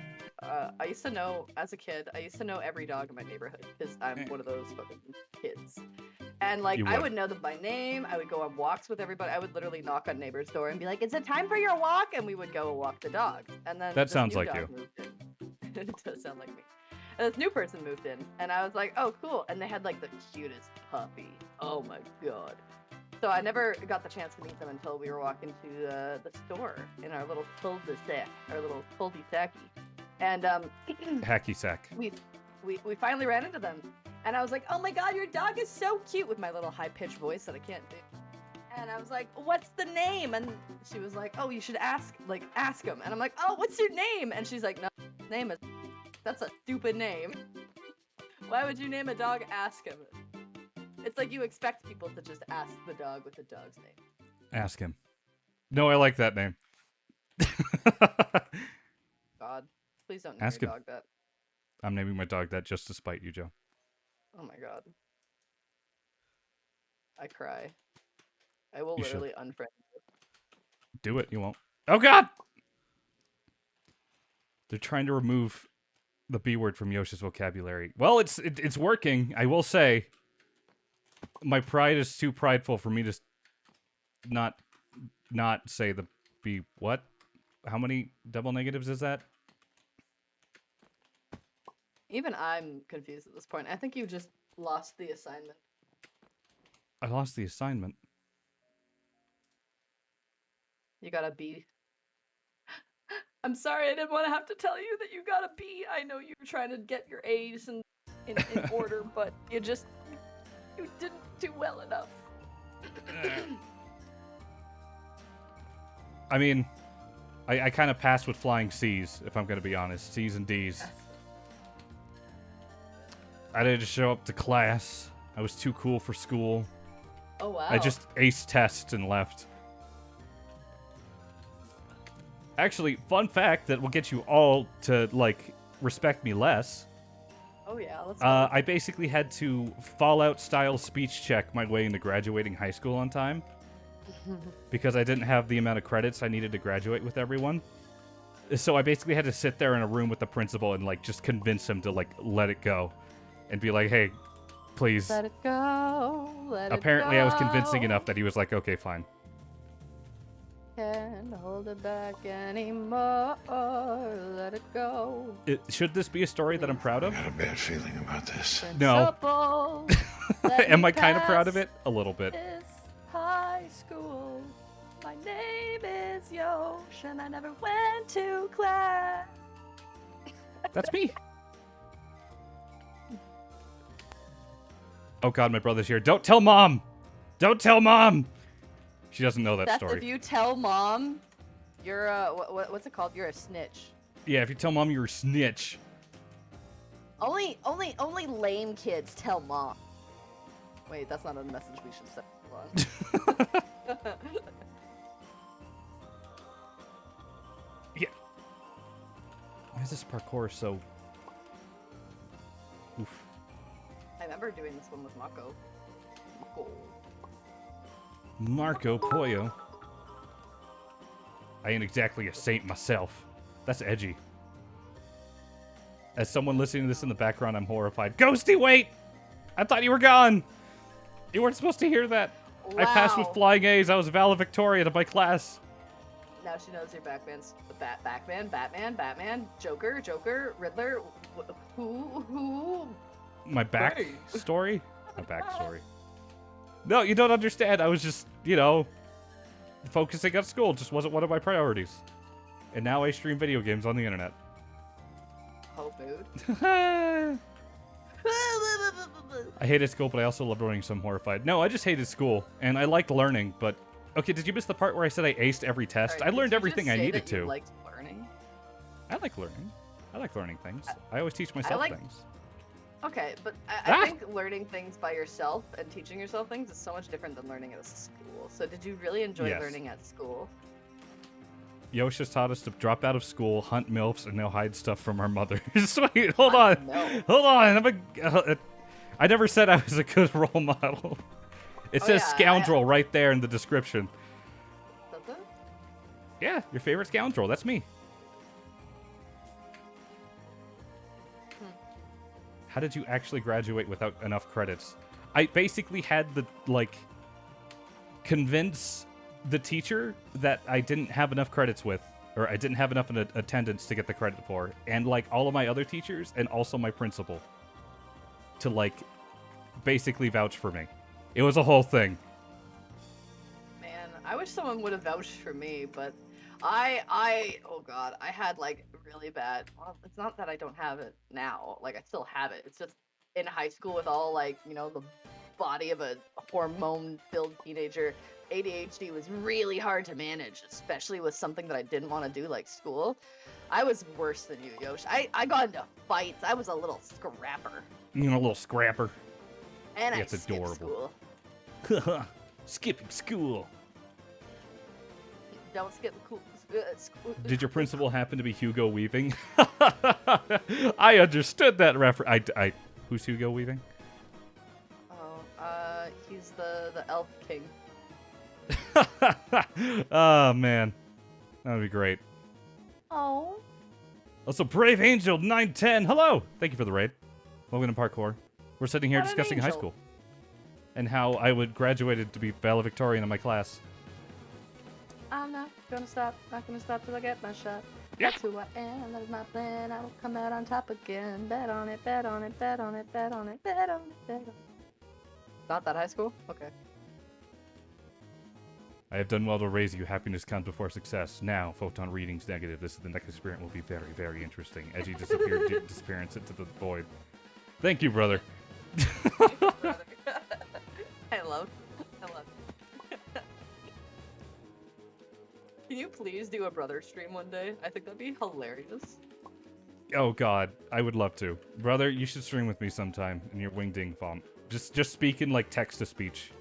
used to know as a kid. I used to know every dog in my neighborhood because I'm one of those fucking kids. And like, You I would. would know them by name. I would go on walks with everybody. I would literally knock on neighbor's door and be like, "Is it time for your walk?" And we would go walk the dog. And then That this sounds new like dog you. moved in. It does sound like me. And this new person moved in, and I was like, "Oh, cool!" And they had like the cutest puppy. Oh my god. So I never got the chance to meet them until we were walking to the store in our little cul-de-sac, our little cul-de-sac. And Hacky sack. we finally ran into them, and I was like, "Oh my god, your dog is so cute!" with my little high-pitched voice that I can't do. And I was like, "What's the name?" And she was like, "Oh, you should ask him." And I'm like, "Oh, what's your name?" And she's like, "No, his name is. That's a stupid name. Why would you name a dog Ask Him?" It's like you expect people to just ask the dog what the dog's name. Ask him. No, I like that name. God, please don't name Ask your him. dog that. I'm naming my dog that just to spite you, Joe. Oh my god. I cry. I will You should. literally unfriend you. Do it. You won't. Oh god! They're trying to remove the B word from Yosh's vocabulary. Well, it's working. I will say. My pride is too prideful for me to not say the B. What? How many double negatives is that? Even I'm confused at this point. I think you just lost the assignment. I lost the assignment. You got a B. I'm sorry, I didn't want to have to tell you that you got a B. I know you were trying to get your A's in order, but you didn't do well enough. I mean, I kind of passed with flying C's, if I'm going to be honest. C's and D's. I didn't show up to class. I was too cool for school. Oh wow. I just aced tests and left. Actually, fun fact that will get you all to, like, respect me less. Oh yeah, let's go. I basically had to Fallout-style speech check my way into graduating high school on time because I didn't have the amount of credits I needed to graduate with everyone. So I basically had to sit there in a room with the principal and like just convince him to like let it go, and be like, "Hey, please." Let it go. Let Apparently, it go. I was convincing enough that he was like, "Okay, fine." Can't hold it back anymore. Let it go. Should this be a story that I'm proud I of? got a bad feeling about this. No. Principal, let Am me I kind of proud of pass it? A little bit. This high school. My name is Yosh, and I never went to class. That's me. Oh god, my brother's here. Don't tell mom! Don't tell mom! She doesn't know that Seth, story. if you tell mom, you're a what's it called? You're a snitch. Yeah, if you tell mom you're a snitch. Only lame kids tell mom. Wait, that's not a message we should send. Hold on. Yeah. Why is this parkour so... Oof. I remember doing this one with Mako. Marco Pollo. I ain't exactly a saint myself. That's edgy. As someone listening to this in the background, I'm horrified. Ghosty, wait! I thought you were gone! You weren't supposed to hear that. Wow. I passed with flying A's. I was valedictorian of my class. Now she knows your Batman's Batman, Joker, Riddler. Who? My back Hey. story? My back story. No, you don't understand. I was just, focusing on school. Just wasn't one of my priorities. And now I stream video games on the internet. Hope mood. I hated school, but I also loved learning, so I'm horrified. No, I just hated school, and I liked learning, but... Okay, did you miss the part where I said I aced every test? Sorry, I learned did you everything just I say needed that you to. liked learning? I like learning. I like learning things. I always teach myself like- things. Okay, but I Ah! think learning things by yourself and teaching yourself things is so much different than learning at a school. So did you really enjoy Yes. learning at school? Yosh has taught us to drop out of school, hunt MILFs, and now hide stuff from our mothers. Wait, hold on. No. Hold on. I never said I was a good role model. It says yeah, scoundrel right there in the description. Does it? Yeah, your favorite scoundrel. That's me. How did you actually graduate without enough credits? I basically had the, convince the teacher that I didn't have enough credits with, or I didn't have enough in attendance to get the credit for, and, all of my other teachers, and also my principal, to, basically vouch for me. It was a whole thing. Man, I wish someone would have vouched for me, but oh god, I had really bad. Well, it's not that I don't have it now. I still have it. It's just in high school with all the body of a hormone-filled teenager. ADHD was really hard to manage, especially with something that I didn't want to do, like school. I was worse than you, Yosh. I got into fights. I was a little scrapper. A little scrapper. And Yeah, I it's skipped adorable. school. Skipping school. Don't skip school. Did your principal happen to be Hugo Weaving? I understood that reference. Who's Hugo Weaving? Oh, he's the elf king. Oh, man. That would be great. Oh. Also, Brave Angel 910. Hello. Thank you for the raid. Welcome to Parkour. We're sitting here What an discussing high angel. school. And how I would graduated to be valedictorian in my class. I'm not gonna stop till I get my shot. Yeah. That's who I am, that is my plan. I will come out on top again. Bet on it, bet on it, bet on it, bet on it, bet on it, bet on it. Not that high school? Okay. I have done well to raise you. Happiness comes before success. Now, photon readings negative. This is the next experiment will be very, very interesting. As you disappearance into the void. Thank you, brother. I love. Can you please do a brother stream one day? I think that'd be hilarious. Oh God, I would love to, brother. You should stream with me sometime in your wingding font. Just speak in text to speech.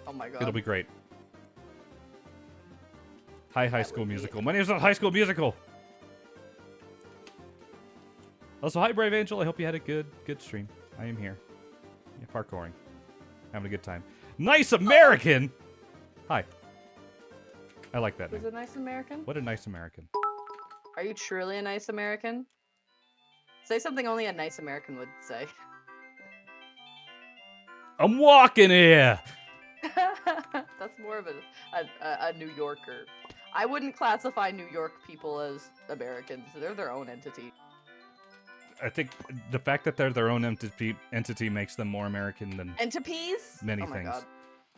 Oh my god. It'll be great. Hi, High That School would be- Musical. My name's not High School Musical. Also, hi, Brave Angel. I hope you had a good stream. I am here. Yeah, parkouring. Having a good time. Nice American! Hi. I like that name. Is it nice American? What a nice American. Are you truly a nice American? Say something only a nice American would say. I'm walking here! That's more of a New Yorker. I wouldn't classify New York people as Americans. They're their own entity. I think the fact that they're their own entity makes them more American than Entipees? many Oh my things. God.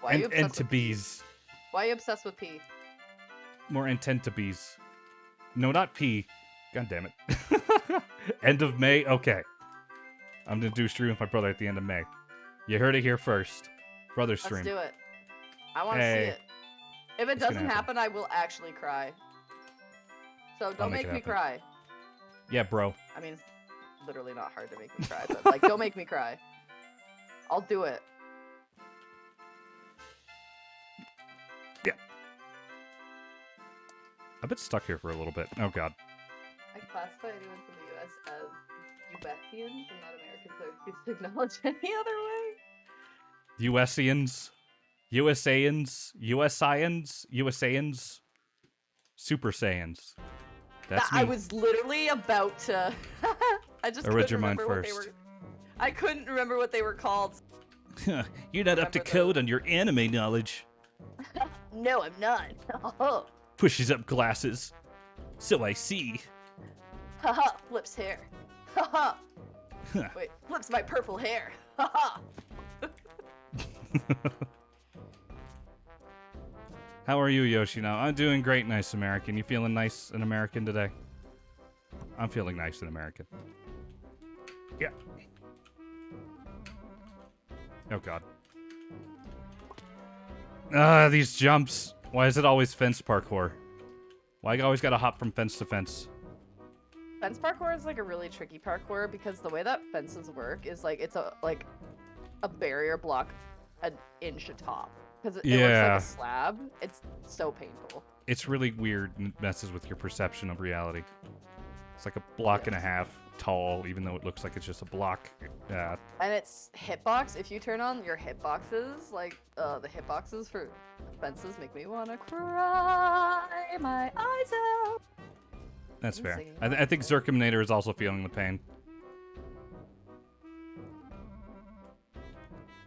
Why are you obsessed with Entipees. Why are you obsessed with P? More intentabees. No, not P. God damn it. End of May? Okay. I'm gonna do a stream with my brother at the end of May. You heard it here first. Brother stream. Let's do it. I want to Hey. see it. If it It's gonna doesn't happen. happen, I will actually cry. So don't make make it me happen. cry. Yeah, bro. I mean, it's literally not hard to make me cry, but like, don't make me cry. I'll do it. Yeah. I've been stuck here for a little bit. Oh, God. I classify anyone from the U.S. as USians and not Americans that refuse to acknowledge any other way. USians. USAians. USians. USAians. Super Saiyans. That's me. I was literally about to. I just Or read couldn't your mind remember what they first. were. I couldn't remember what they were called. You're not up to Remember code on your anime knowledge. No, I'm not. Oh, Pushes up glasses. So I see. haha, flips hair. Haha. Huh. Wait, flips my purple hair. Haha. How are you, Yoshi? Now I'm doing great, nice American. You feeling nice and American today? I'm feeling nice and American. Yeah. Oh God. Ah, these jumps. Why is it always fence parkour? Why I always gotta hop from fence to fence? Fence parkour is like a really tricky parkour because the way that fences work is like it's a barrier block an inch atop because it works Yeah. like a slab. It's so painful. It's really weird and messes with your perception of reality. It's like a block and a half tall, even though it looks like it's just a block. Yeah. And it's hitbox. If you turn on your hitboxes, like the hitboxes for fences, make me wanna cry my eyes out. That's I'm fair. singing I think Zircominator is also feeling the pain.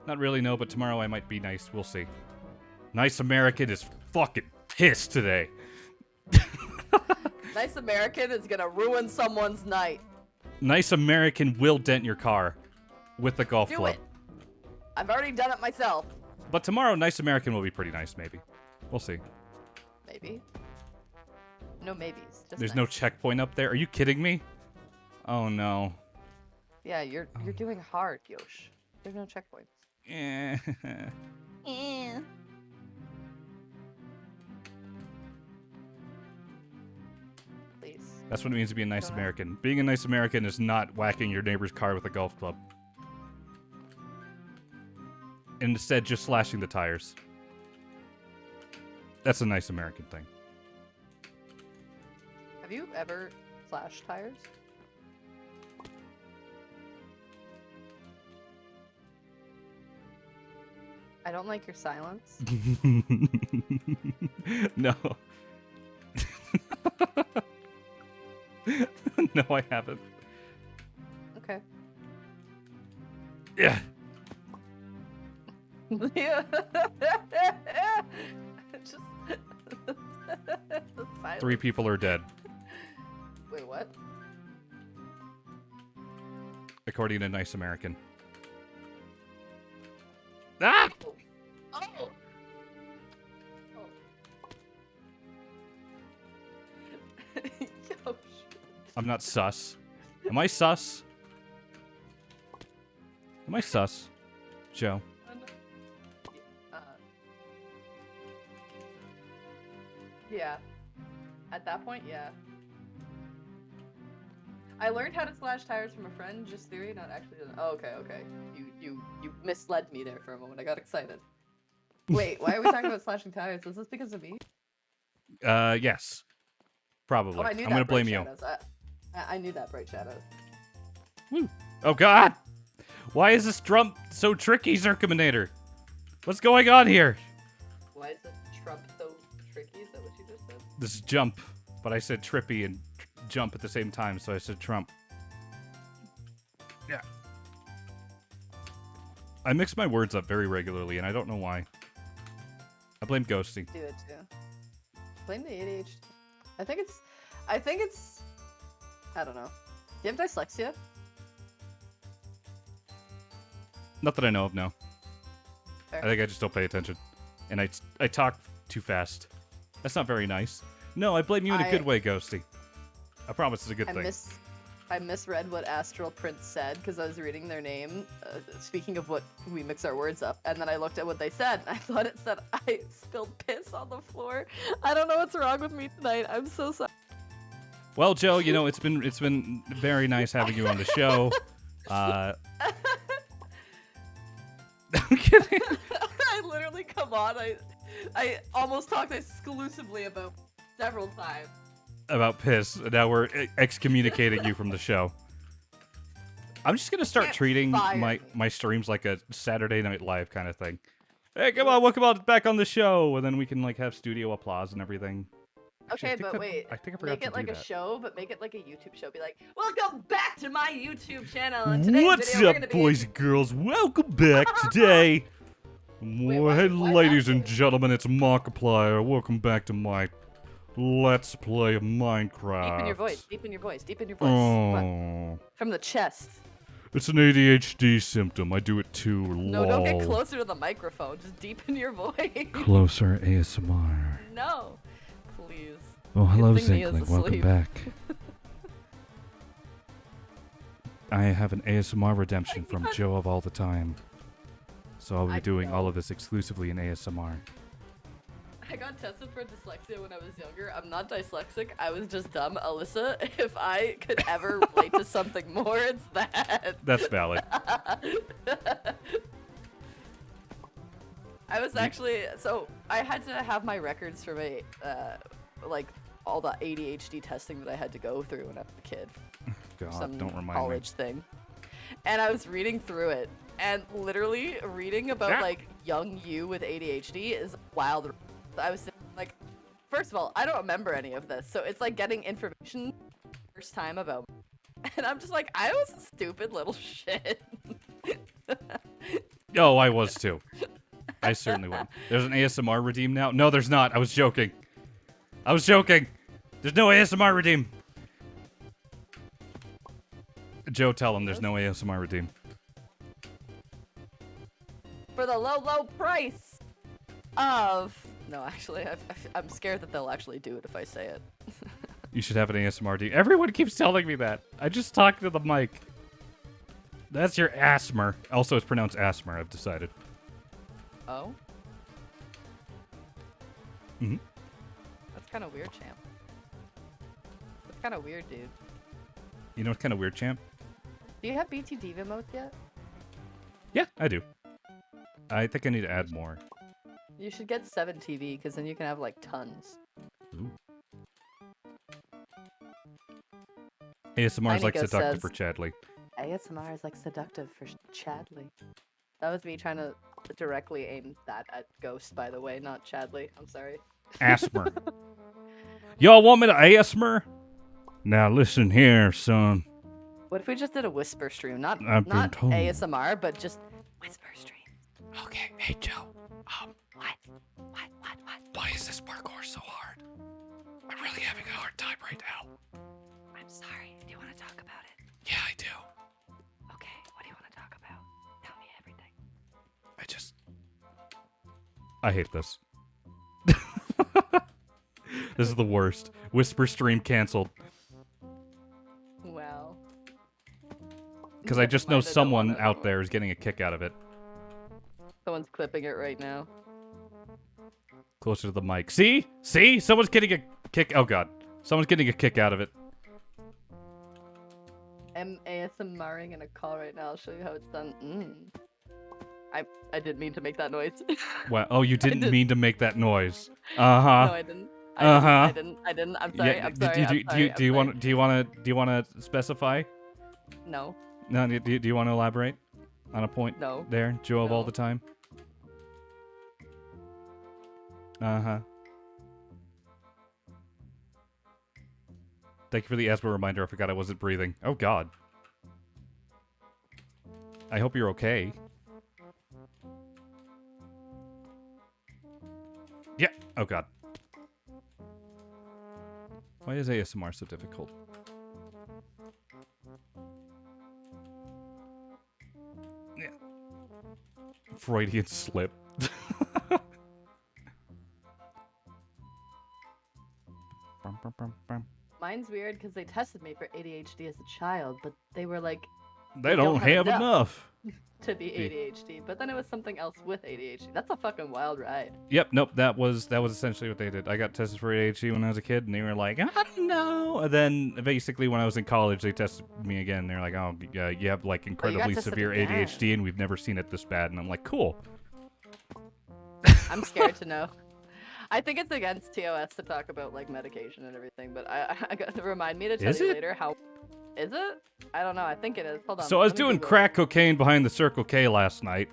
Not really, no, but tomorrow I might be nice. We'll see. Nice American is fucking pissed today. Nice American is gonna ruin someone's night. Nice American will dent your car with the golf Do club. it. I've already done it myself. But tomorrow, Nice American will be pretty nice, maybe. We'll see. Maybe. No maybes. Just There's no nice. checkpoint up there. Are you kidding me? Oh, no. Yeah, you're doing hard, Yosh. There's no checkpoints. Eh. Please. That's what it means to be a nice American. Being a nice American is not whacking your neighbor's car with a golf club. Instead, just slashing the tires. That's a nice American thing. Have you ever slashed tires? I don't like your silence. No. No, I haven't. Okay. Yeah. Yeah. Just the silence. 3 people are dead, Wait, what? according to Nice American. Ah! Oh. Oh. Yosh. I'm not sus. Am I sus? Am I sus? Joe. Uh, yeah. At that point, yeah. I learned how to slash tires from a friend, just theory, not actually. Oh, okay, okay. You misled me there for a moment. I got excited. Wait, why are we talking about slashing tires? Is this because of me? Yes. Probably. Oh, I knew I'm that. gonna blame Bright you. Shadows. I knew that, Bright Shadows. Woo. Oh God! Why is this drum so tricky, Circuminator? What's going on here? Why is this Trump so tricky? Is that what you just said? This is jump, but I said trippy and jump at the same time, so I said Trump. Yeah. I mix my words up very regularly, and I don't know why. I blame Ghosty. Do it too. Blame the ADHD. I think it's. I don't know. Do you have dyslexia? Not that I know of, no. Fair. I think I just don't pay attention. And I talk too fast. That's not very nice. No, I blame you in a good way, Ghosty. I promise it's a good thing. I misread what Astral Prince said because I was reading their name, speaking of what we mix our words up, and then I looked at what they said, and I thought it said I spilled piss on the floor. I don't know what's wrong with me tonight. I'm so sorry. Well, Joe, you know, it's been very nice having you on the show. I'm kidding. I literally come on. I almost talked exclusively about several times. About piss. And now we're excommunicating you from the show. I'm just gonna start treating my streams like a Saturday Night Live kind of thing. Hey, come on, welcome on back on the show, and then we can like have studio applause and everything. Actually, Okay, but wait. I think I forgot make it to like do a that. show, but make it like a YouTube show. Be like, welcome back to my YouTube channel. And today's What's video, up, boys and girls? Welcome back today. Hey, ladies and gentlemen, it's Markiplier. Welcome back to my Let's Play of Minecraft. Deepen your voice. Deepen your voice. Deepen your voice. Come on. Oh, From the chest. it's an ADHD symptom. I do it too. No, lol. don't get closer to the microphone. Just deepen your voice. Closer ASMR. No, please. Oh, hello, Good thing Mia's Zinkling. Welcome asleep. back. I have an ASMR redemption from Joe of all the time. So I'll be I doing all know. of this exclusively in ASMR. I got tested for dyslexia when I was younger. I'm not dyslexic. I was just dumb. Alyssa, if I could ever relate to something more, it's that. That's valid. I was actually, so I had to have my records for my, like, all the ADHD testing that I had to go through when I was a kid. God, Some don't remind me. college thing. And I was reading through it, and literally reading about, Ah. like, young you with ADHD is wild. I was like, first of all, I don't remember any of this, so it's like getting information first time about me. And I'm just like, I was a stupid little shit. Oh, I was too. I certainly was. There's an ASMR redeem now? No, there's not. I was joking. I was joking. There's no ASMR redeem. Joe, tell him there's no ASMR redeem. For the low, low price of... No, actually, I'm scared that they'll actually do it if I say it. You should have an ASMR redeem. Everyone keeps telling me that. I just talked to the mic. That's your asthma. Also, it's pronounced asthma, I've decided. Oh? Mm-hmm. That's kind of weird, champ. That's kind of weird, dude. You know what's kind of weird, champ? Do you have BT Diva mode yet? Yeah, I do. I think I need to add more. You should get 7 TV, because then you can have, like, tons. Ooh. ASMR is like Nico seductive says- for Chadley. ASMR is, like, seductive for Chadley. That was me trying to directly aim that at Ghost, by the way, not Chadley. I'm sorry. Asthma. Y'all want me to asthma? Now listen here, son. What if we just did a whisper stream? Not I've been not told. ASMR, but just whisper stream. Okay, hey Joe. What? Why is this parkour so hard? I'm really having a hard time right now. I'm sorry. Do you want to talk about it? Yeah, I do. Okay. What do you want to talk about? Tell me everything. I hate this. This is the worst. Whisper stream canceled. Well. Because I just know someone out there is getting a kick out of it. Someone's clipping it right now. Closer to the mic. See? See? Someone's getting a kick. Oh, God. Someone's getting a kick out of it. I'm ASMRing in a call right now. I'll show you how it's done. I didn't mean to make that noise. Wow. Oh, you didn't did. mean to make that noise. Uh-huh. No, I didn't. Uh-huh. I didn't. I'm sorry. Yeah, I'm sorry. do you want to specify? No. No, do you want to elaborate on a point No. there? Joe of all No. the time? Uh-huh. Thank you for the asthma reminder. I forgot I wasn't breathing. Oh, God. I hope you're okay. Yeah. Oh, God. Why is ASMR so difficult? Yeah. Freudian slip. Mine's weird because they tested me for ADHD as a child, but they were like, They don't have enough. to be ADHD. But then it was something else with ADHD. That's a fucking wild ride. Yep, nope, that was essentially what they did. I got tested for ADHD when I was a kid, and they were like, "I don't know." And then basically when I was in college, they tested me again. They're like, "Oh, you have like incredibly tested severe again. ADHD, and we've never seen it this bad." And I'm like, "Cool." I'm scared to know. I think it's against TOS to talk about like medication and everything, but I got to remind me to tell Is you it? later how. Is it? I don't know. I think it is. Hold on. So I was let me doing Google it. crack cocaine behind the Circle K last night.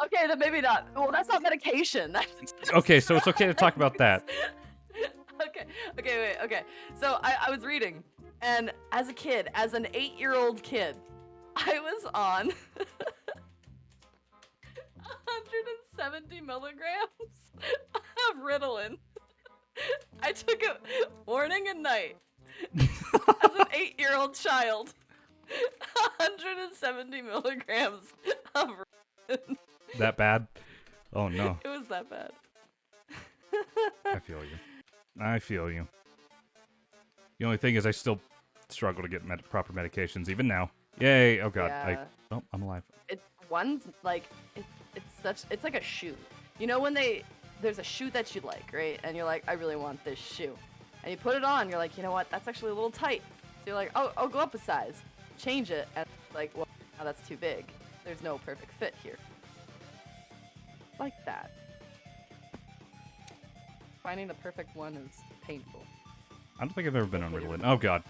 Okay, then maybe not. Well, that's not medication. Okay, so it's okay to talk about that. Okay. So I was reading, and as a kid, as an 8-year-old kid, I was on 170 milligrams of Ritalin. I took it morning and night as an 8-year-old child. 170 milligrams of Ritalin. That bad? Oh no, It was that bad. I feel you. I feel you. The only thing is, I still struggle to get proper medications even now. Yay! Oh God, Yeah. oh, I'm alive. It's one's like it's like a shoe. You know when there's a shoe that you like, right? And you're like, I really want this shoe. And you put it on, you're like, you know what? That's actually a little tight. So you're like, oh, I'll go up a size. Change it, and like, well, now that's too big. There's no perfect fit here. Like that. Finding the perfect one is painful. I don't think I've ever been on Ritalin. Oh God.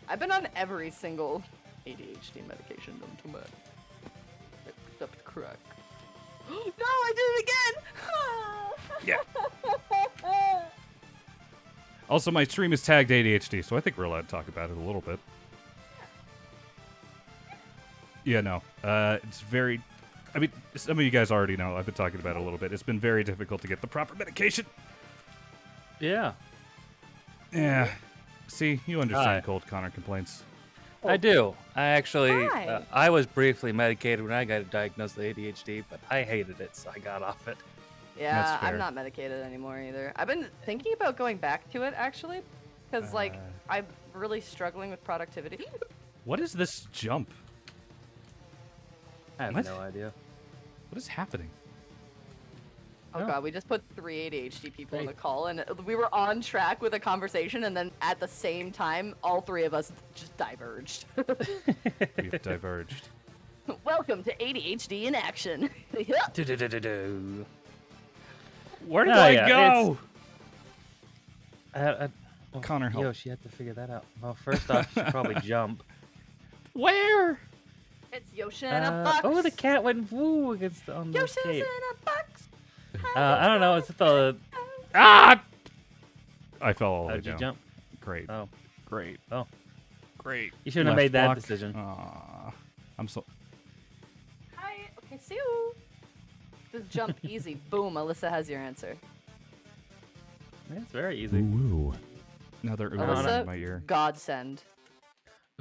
I've been on every single ADHD medication known to man. Except crack. No, I did it again! Yeah. Also, my stream is tagged ADHD, so I think we're allowed to talk about it a little bit. Yeah, no. It's very... I mean, some of you guys already know. I've been talking about it a little bit. It's been very difficult to get the proper medication. Yeah. Yeah. See, you understand Hi. cold Connor complaints. I do. I actually, Hi. I was briefly medicated when I got diagnosed with ADHD, but I hated it, so I got off it. Yeah, That's fair. I'm not medicated anymore either. I've been thinking about going back to it actually, because like I'm really struggling with productivity. What is this jump? I have What? no idea. What is happening? Oh Oh. God, we just put 3 ADHD people on the Great. call, and we were on track with a conversation, and then at the same time, all 3 of us just diverged. We've diverged. Welcome to ADHD in action. Yeah. Do-do-do-do-do. Where did Oh, I yeah, go? Well, Connor, help. Yo, she had to figure that out. Well, first off, she should probably jump. Where? It's Yosh in a box. Oh, the cat went woo against on the Yosh is in tape. a box. I don't know. Is it the? Ah! I fell all the How way did you down. jump? Great. Oh, Great. oh. Great. You shouldn't have Left made that block. decision. Aw. I'm so... Hi. Okay, see you. Just jump easy. Boom. Alyssa has your answer. Yeah, it's very easy. Ooh. Now they're oohing Alyssa, in my ear. godsend.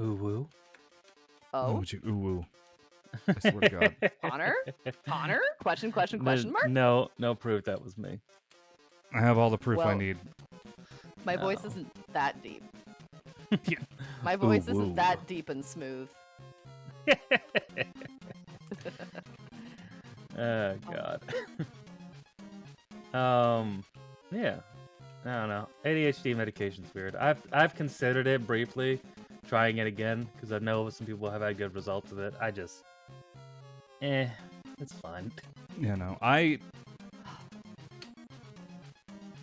Ooh woo. Oh, Would you ooh. I swear to God. Connor? Connor? Question mark? No proof that was me. I have all the proof I Well- need. My voice No. isn't that deep. Yeah. My voice Ooh, isn't woo. that deep and smooth. Oh God. Yeah. I don't know. ADHD medication's weird. I've considered it briefly, trying it again because I know some people have had good results with it. I just, it's fine. Yeah, no. I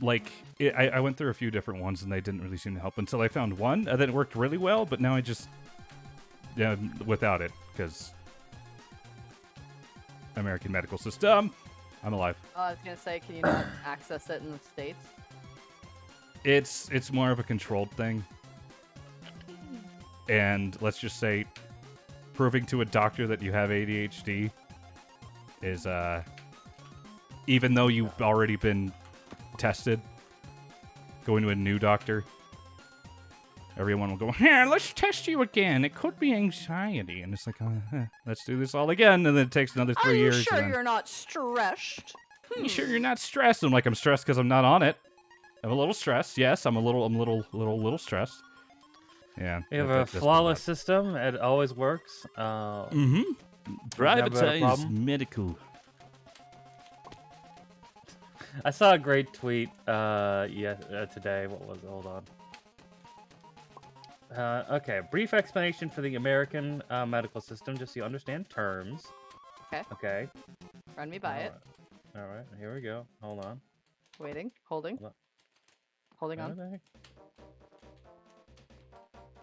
went through a few different ones and they didn't really seem to help until I found one and then it worked really well, but now I just without it, because American medical system. I'm alive. Oh, I was gonna say, can you not access it in the States? It's more of a controlled thing. And let's just say proving to a doctor that you have ADHD is even though you've already been tested, going to a new doctor, everyone will go, here, let's test you again. It could be anxiety. And it's like, let's do this all again. And then it takes another 3 years. Are you sure and then, you're not stressed? you sure you're not stressed? I'm like, I'm stressed because I'm not on it. I'm a little stressed. Yes, I'm a little stressed. Yeah. We have a flawless system. It always works. Privatized medical. I saw a great tweet today. What was it? Hold on. Okay, brief explanation for the American medical system, just so you understand terms. Okay. Run me by it. All right, here we go. Hold on. Waiting. Holding. Holding on. Okay.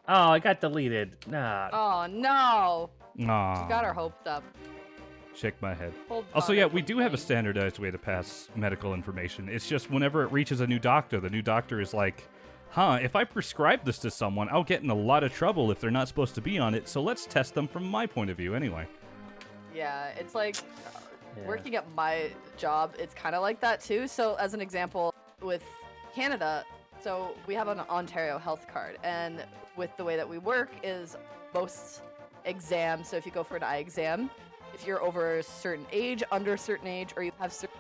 Oh, I got deleted. Nah. Oh, no. Aw. She got her hopes up. Shake my head. Hold Also, on, yeah, I'm we do have a fine. standardized way to pass medical information. It's just whenever it reaches a new doctor, the new doctor is like, if I prescribe this to someone, I'll get in a lot of trouble if they're not supposed to be on it, so let's test them from my point of view anyway. Yeah, it's like Yeah. working at my job, it's kind of like that too. So, as an example, with Canada, so we have an Ontario health card, and with the way that we work is most exams, so if you go for an eye exam, if you're over a certain age, under a certain age, or you have certain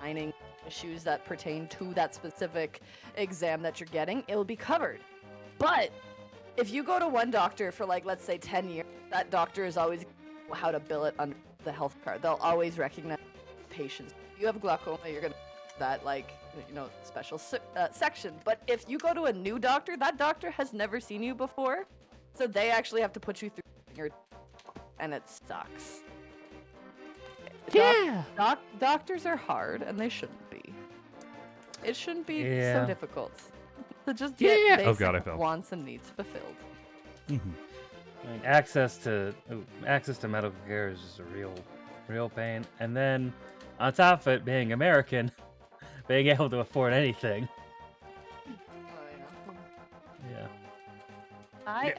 mining issues that pertain to that specific exam that you're getting, it will be covered. But if you go to one doctor for, like, let's say 10 years, that doctor is always how to bill it under the health card. They'll always recognize patients. If you have glaucoma, you're going to that, like, special section. But if you go to a new doctor, that doctor has never seen you before, so they actually have to put you through your, and it sucks. Doctors are hard, and they shouldn't be. It shouldn't be so difficult to just get basic wants and needs fulfilled. Mm-hmm. I mean, access to medical care is just a real pain. And then on top of it, being American, being able to afford anything. Yeah.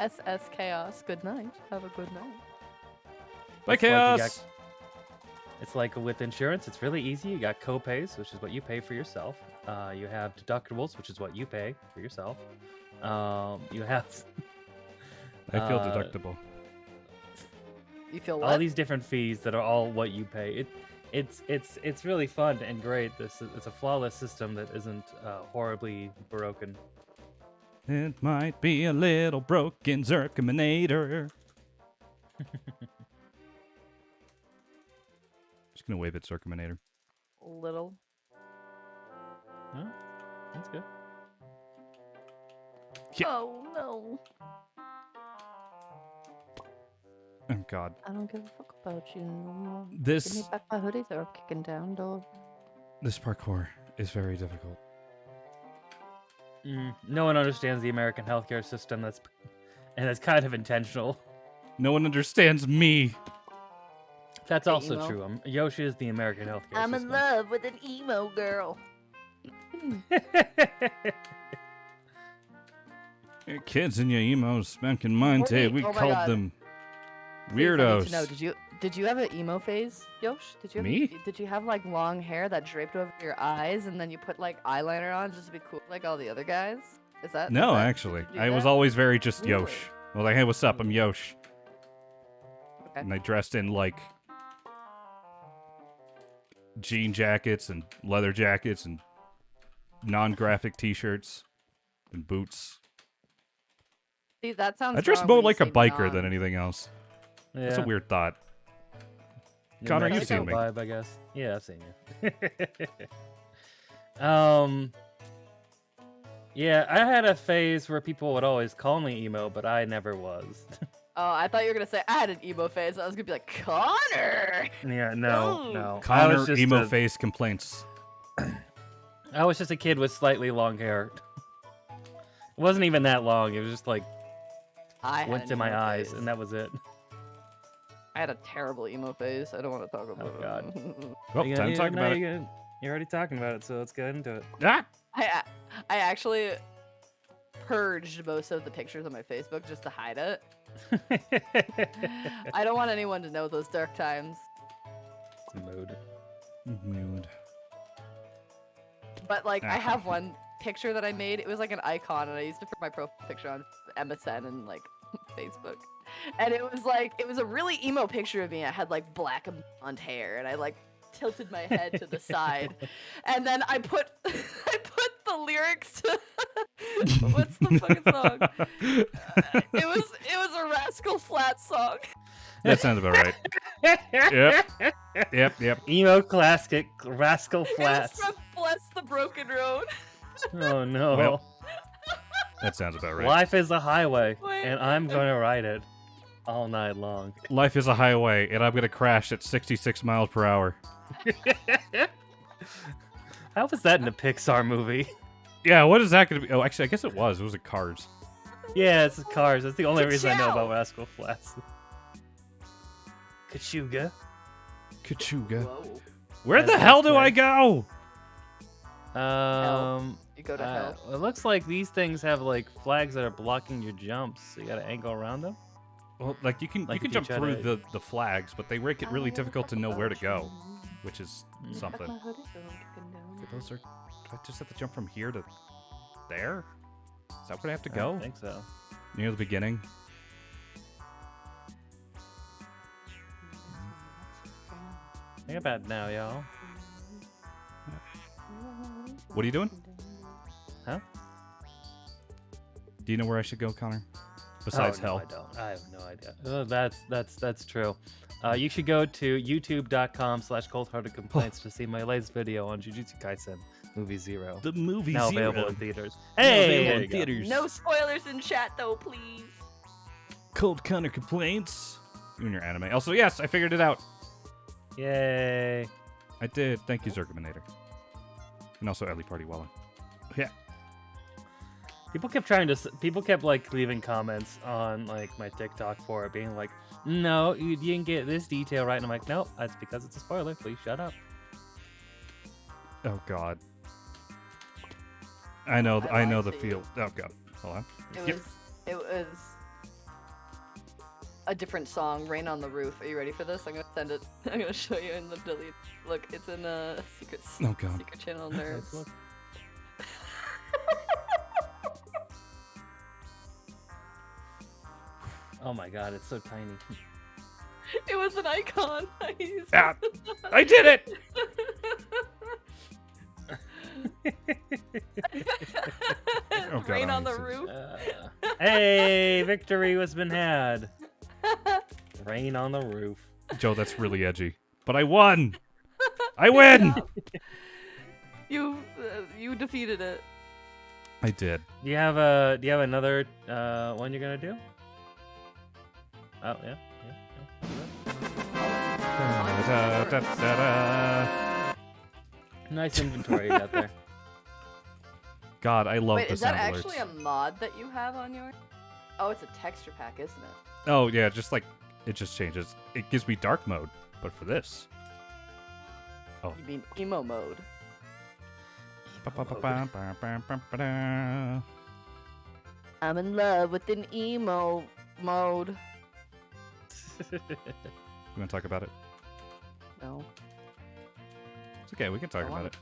ISS Chaos. Good night. Have a good night. Bye, It's like you Chaos! It's like with insurance, it's really easy. You got co-pays, which is what you pay for yourself. You have deductibles, which is what you pay for yourself. You have I feel deductible. You feel what? all these different fees that are all what you pay. It's really fun and great. It's a flawless system that isn't horribly broken. It might be a little broken Zerkiminator. Just gonna wave at Zerkiminator. Little. Oh, that's good. Yeah. Oh no. Oh God. I don't give a fuck about you no more. Give me This back my hoodies or I'm kicking down door. parkour is very difficult. No one understands the American healthcare system. And it's kind of intentional. No one understands me. That's Hey, also emo. true. Yoshi is the American healthcare I'm system. in love with an emo girl. Your kids and your emos spanking mine today. We Oh my called God. them Please, I need weirdos. to know, did you have an emo phase, Yosh? Me? Did you have like long hair that draped over your eyes and then you put like eyeliner on just to be cool like all the other guys? No, is that- actually. did you do I was that? always very just Really? Yosh. I was like, hey, what's up? I'm Yosh. Okay. And I dressed in like jean jackets and leather jackets and non-graphic t-shirts and boots. See, that sounds I dressed wrong more when you like a say biker than non. anything else. Yeah. That's a weird thought. New Connor, Mexico you've seen me. vibe, I guess. Yeah, I've seen you. Yeah, I had a phase where people would always call me emo, but I never was. Oh, I thought you were gonna say I had an emo phase. I was gonna be like, Connor. Yeah, no, Ooh. no. I Connor was just emo a- face complaints. I was just a kid with slightly long hair. It wasn't even that long. It was just like I had went an to my emo eyes, phase. and that was it. I had a terrible emo phase. I don't want to talk about it. God. Well, time to talk about it. You're already talking about it, so let's get into it. Ah! I actually purged most of the pictures on my Facebook just to hide it. I don't want anyone to know those dark times. It's a mood. Mood. But like, I have one picture that I made. It was like an icon, and I used it for my profile picture on MSN and like Facebook. And it was a really emo picture of me. I had like black and blonde hair, and I like tilted my head to the side. And then I put the lyrics to what's the fucking song? It was a Rascal Flatts song. That sounds about right. Yep. Emo classic Rascal It was Flatts. from Bless the Broken Road. Oh no. Well, that sounds about right. Life is a highway, Wait. and I'm gonna ride it all night long. Life is a highway, and I'm gonna crash at 66 miles per hour. How was that in a Pixar movie? Yeah, what is that gonna be? Oh, actually, I guess it was. It was a Cars. Yeah, it's Cars. That's the only reason I know Ka-chow! about Rascal Flatts. Kachuga. Kachuga. Whoa. Where That's the hell this do I way. go? You go to hell. It looks like these things have like flags that are blocking your jumps, so you gotta angle around them. Well, like you can Like you if can you jump try through to- the flags, but they make it really difficult to know where to go, which is something. Okay, those are. Do I just have to jump from here to there? Is that where I have to I go? don't think so. Near the beginning. Think about it now, y'all. What are you doing? Huh? Do you know where I should go, Connor? Besides Oh, no, hell. I don't. I have no idea. Oh, that's true. You should go to youtube.com/coldheartedcomplaints to see my latest video on Jujutsu Kaisen Movie Zero. The movie Now Zero. available in theaters. Now Hey, available there in you go. theaters. No spoilers in chat though, please. Cold Connor complaints. You and your anime. Also, yes, I figured it out. Yay! I did. Thank you, Zergominator. And also Ellie Party Walla. Yeah. People kept like leaving comments on like my TikTok for it, being like, "No, you didn't get this detail right." And I'm like, "No, that's because it's a spoiler. Please shut up." Oh God. I know I lied the to you. feel. Oh God. Hold on. Yep. It was a different song, Rain on the Roof. Are you ready for this? I'm gonna send it. I'm gonna show you in the delete. Look, it's in a secret Oh God. secret channel nerds. look. Oh my God, it's so tiny. It was an icon. I used Ah, I did it. Oh, God, Rain I on the need to- Roof. Hey, victory has been had. Rain on the roof. Joe, that's really edgy. But I won. I win. You defeated it. I did. Do you have another one you're gonna do? Oh yeah. Nice inventory you got there. God, I love Wait, the is that sound actually alerts. a mod that you have on yours? Oh, it's a texture pack, isn't it? Oh yeah, just like it just changes. It gives me dark mode, but for this. You mean emo mode? Ba-ba-ba-ba-ba-ba-ba-ba. I'm in love with an emo mode. You want to talk about it? No. It's okay. We can talk about it.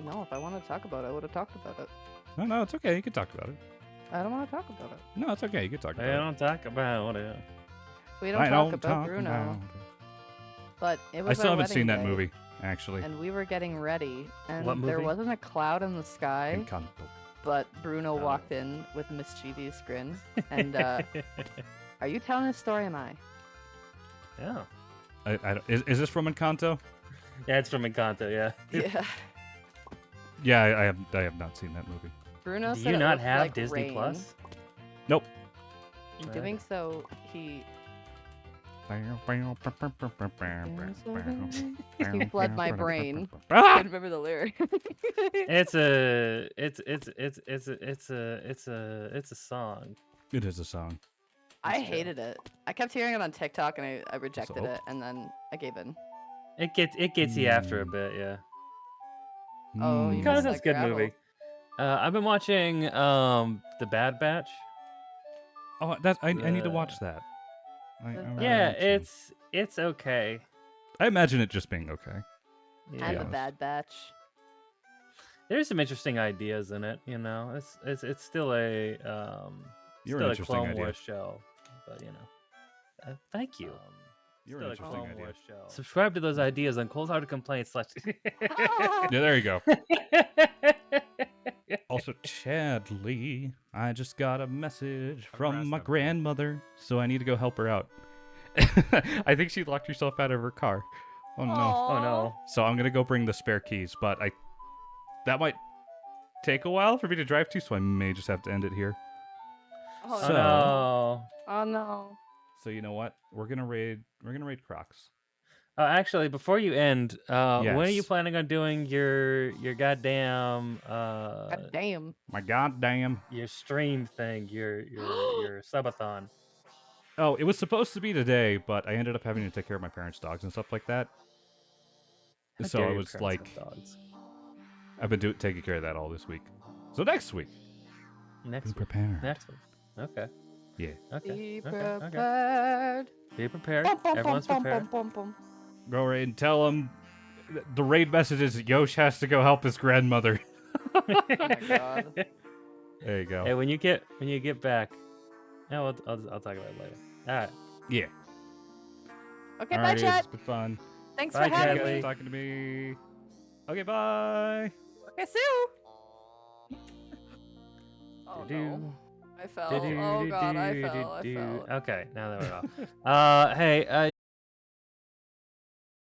No, if I wanted to talk about it, I would have talked about it. No, it's okay. You can talk about it. I don't want to talk about it. No, it's okay. You can talk I about it. don't talk about it. We don't I talk don't about talk Bruno. about it. But it was I still our haven't seen that wedding day, movie, actually. and we were getting ready, and What there movie? wasn't a cloud in the sky, Encanto. but Bruno Oh. walked in with a mischievous grin. And are you telling a story? Am I? Yeah. Is this from Encanto? Yeah, it's from Encanto. Yeah. Yeah. Yeah, I have not seen that movie. Bruno Do said you it not looked have like Disney rain. Plus? Nope. In doing so, he flood my brain. I Ah! can't remember the lyric. It's a song. It is a song. I It's true. hated it. I kept hearing it on TikTok and I rejected So- it, and then I gave in. It gets you after a bit, yeah. Oh, Hmm. you Kind of missed has that good gravel. movie. I've been watching The Bad Batch. Oh, I need to watch that. I really Yeah, want to. it's okay. I imagine it just being okay. Yeah. I'm a honest. bad batch. There's some interesting ideas in it, you know. It's still a You're still an a interesting Clone idea. Wars show, but you know. Thank you. You're Still an a interesting Clone idea. Wars show. Subscribe to those ideas on Cold-Hearted Complaints. Yeah, there you go. Also, Chadley, I just got a message from my grandmother, so I need to go help her out. I think she locked herself out of her car. Oh no. Oh no. So I'm gonna go bring the spare keys, but that might take a while for me to drive to, so I may just have to end it here. Oh, So- no. Oh no. So you know what? We're gonna raid Crocs. Oh, actually, before you end, when are you Yes. planning on doing your goddamn God damn. My goddamn. your stream thing, your subathon? Oh, it was supposed to be today, but I ended up having to take care of my parents' dogs and stuff like that. How So dare I your was parents like, have dogs. I've been taking care of that all this week. So next week, Next be week. prepared. Next week. Okay. Yeah. Okay. Be okay, okay. prepared. Be prepared. Bum, bum, Everyone's bum, prepared. bum, bum, bum. Go raid and tell them the raid message is Yosh has to go help his grandmother. Oh my god. There you go. Hey, when you get back, yeah, I'll talk about it later. All right. Yeah. Okay, All bye, right, chat. it's been fun. Thanks Bye, for having Thank you Chadley. guys me. for talking to me. Okay, bye. Okay, Sue. Oh no. Do-do. I fell. Oh god, I fell. I Do-do-do-do-do-do. fell. Okay, now that we're off. Hey,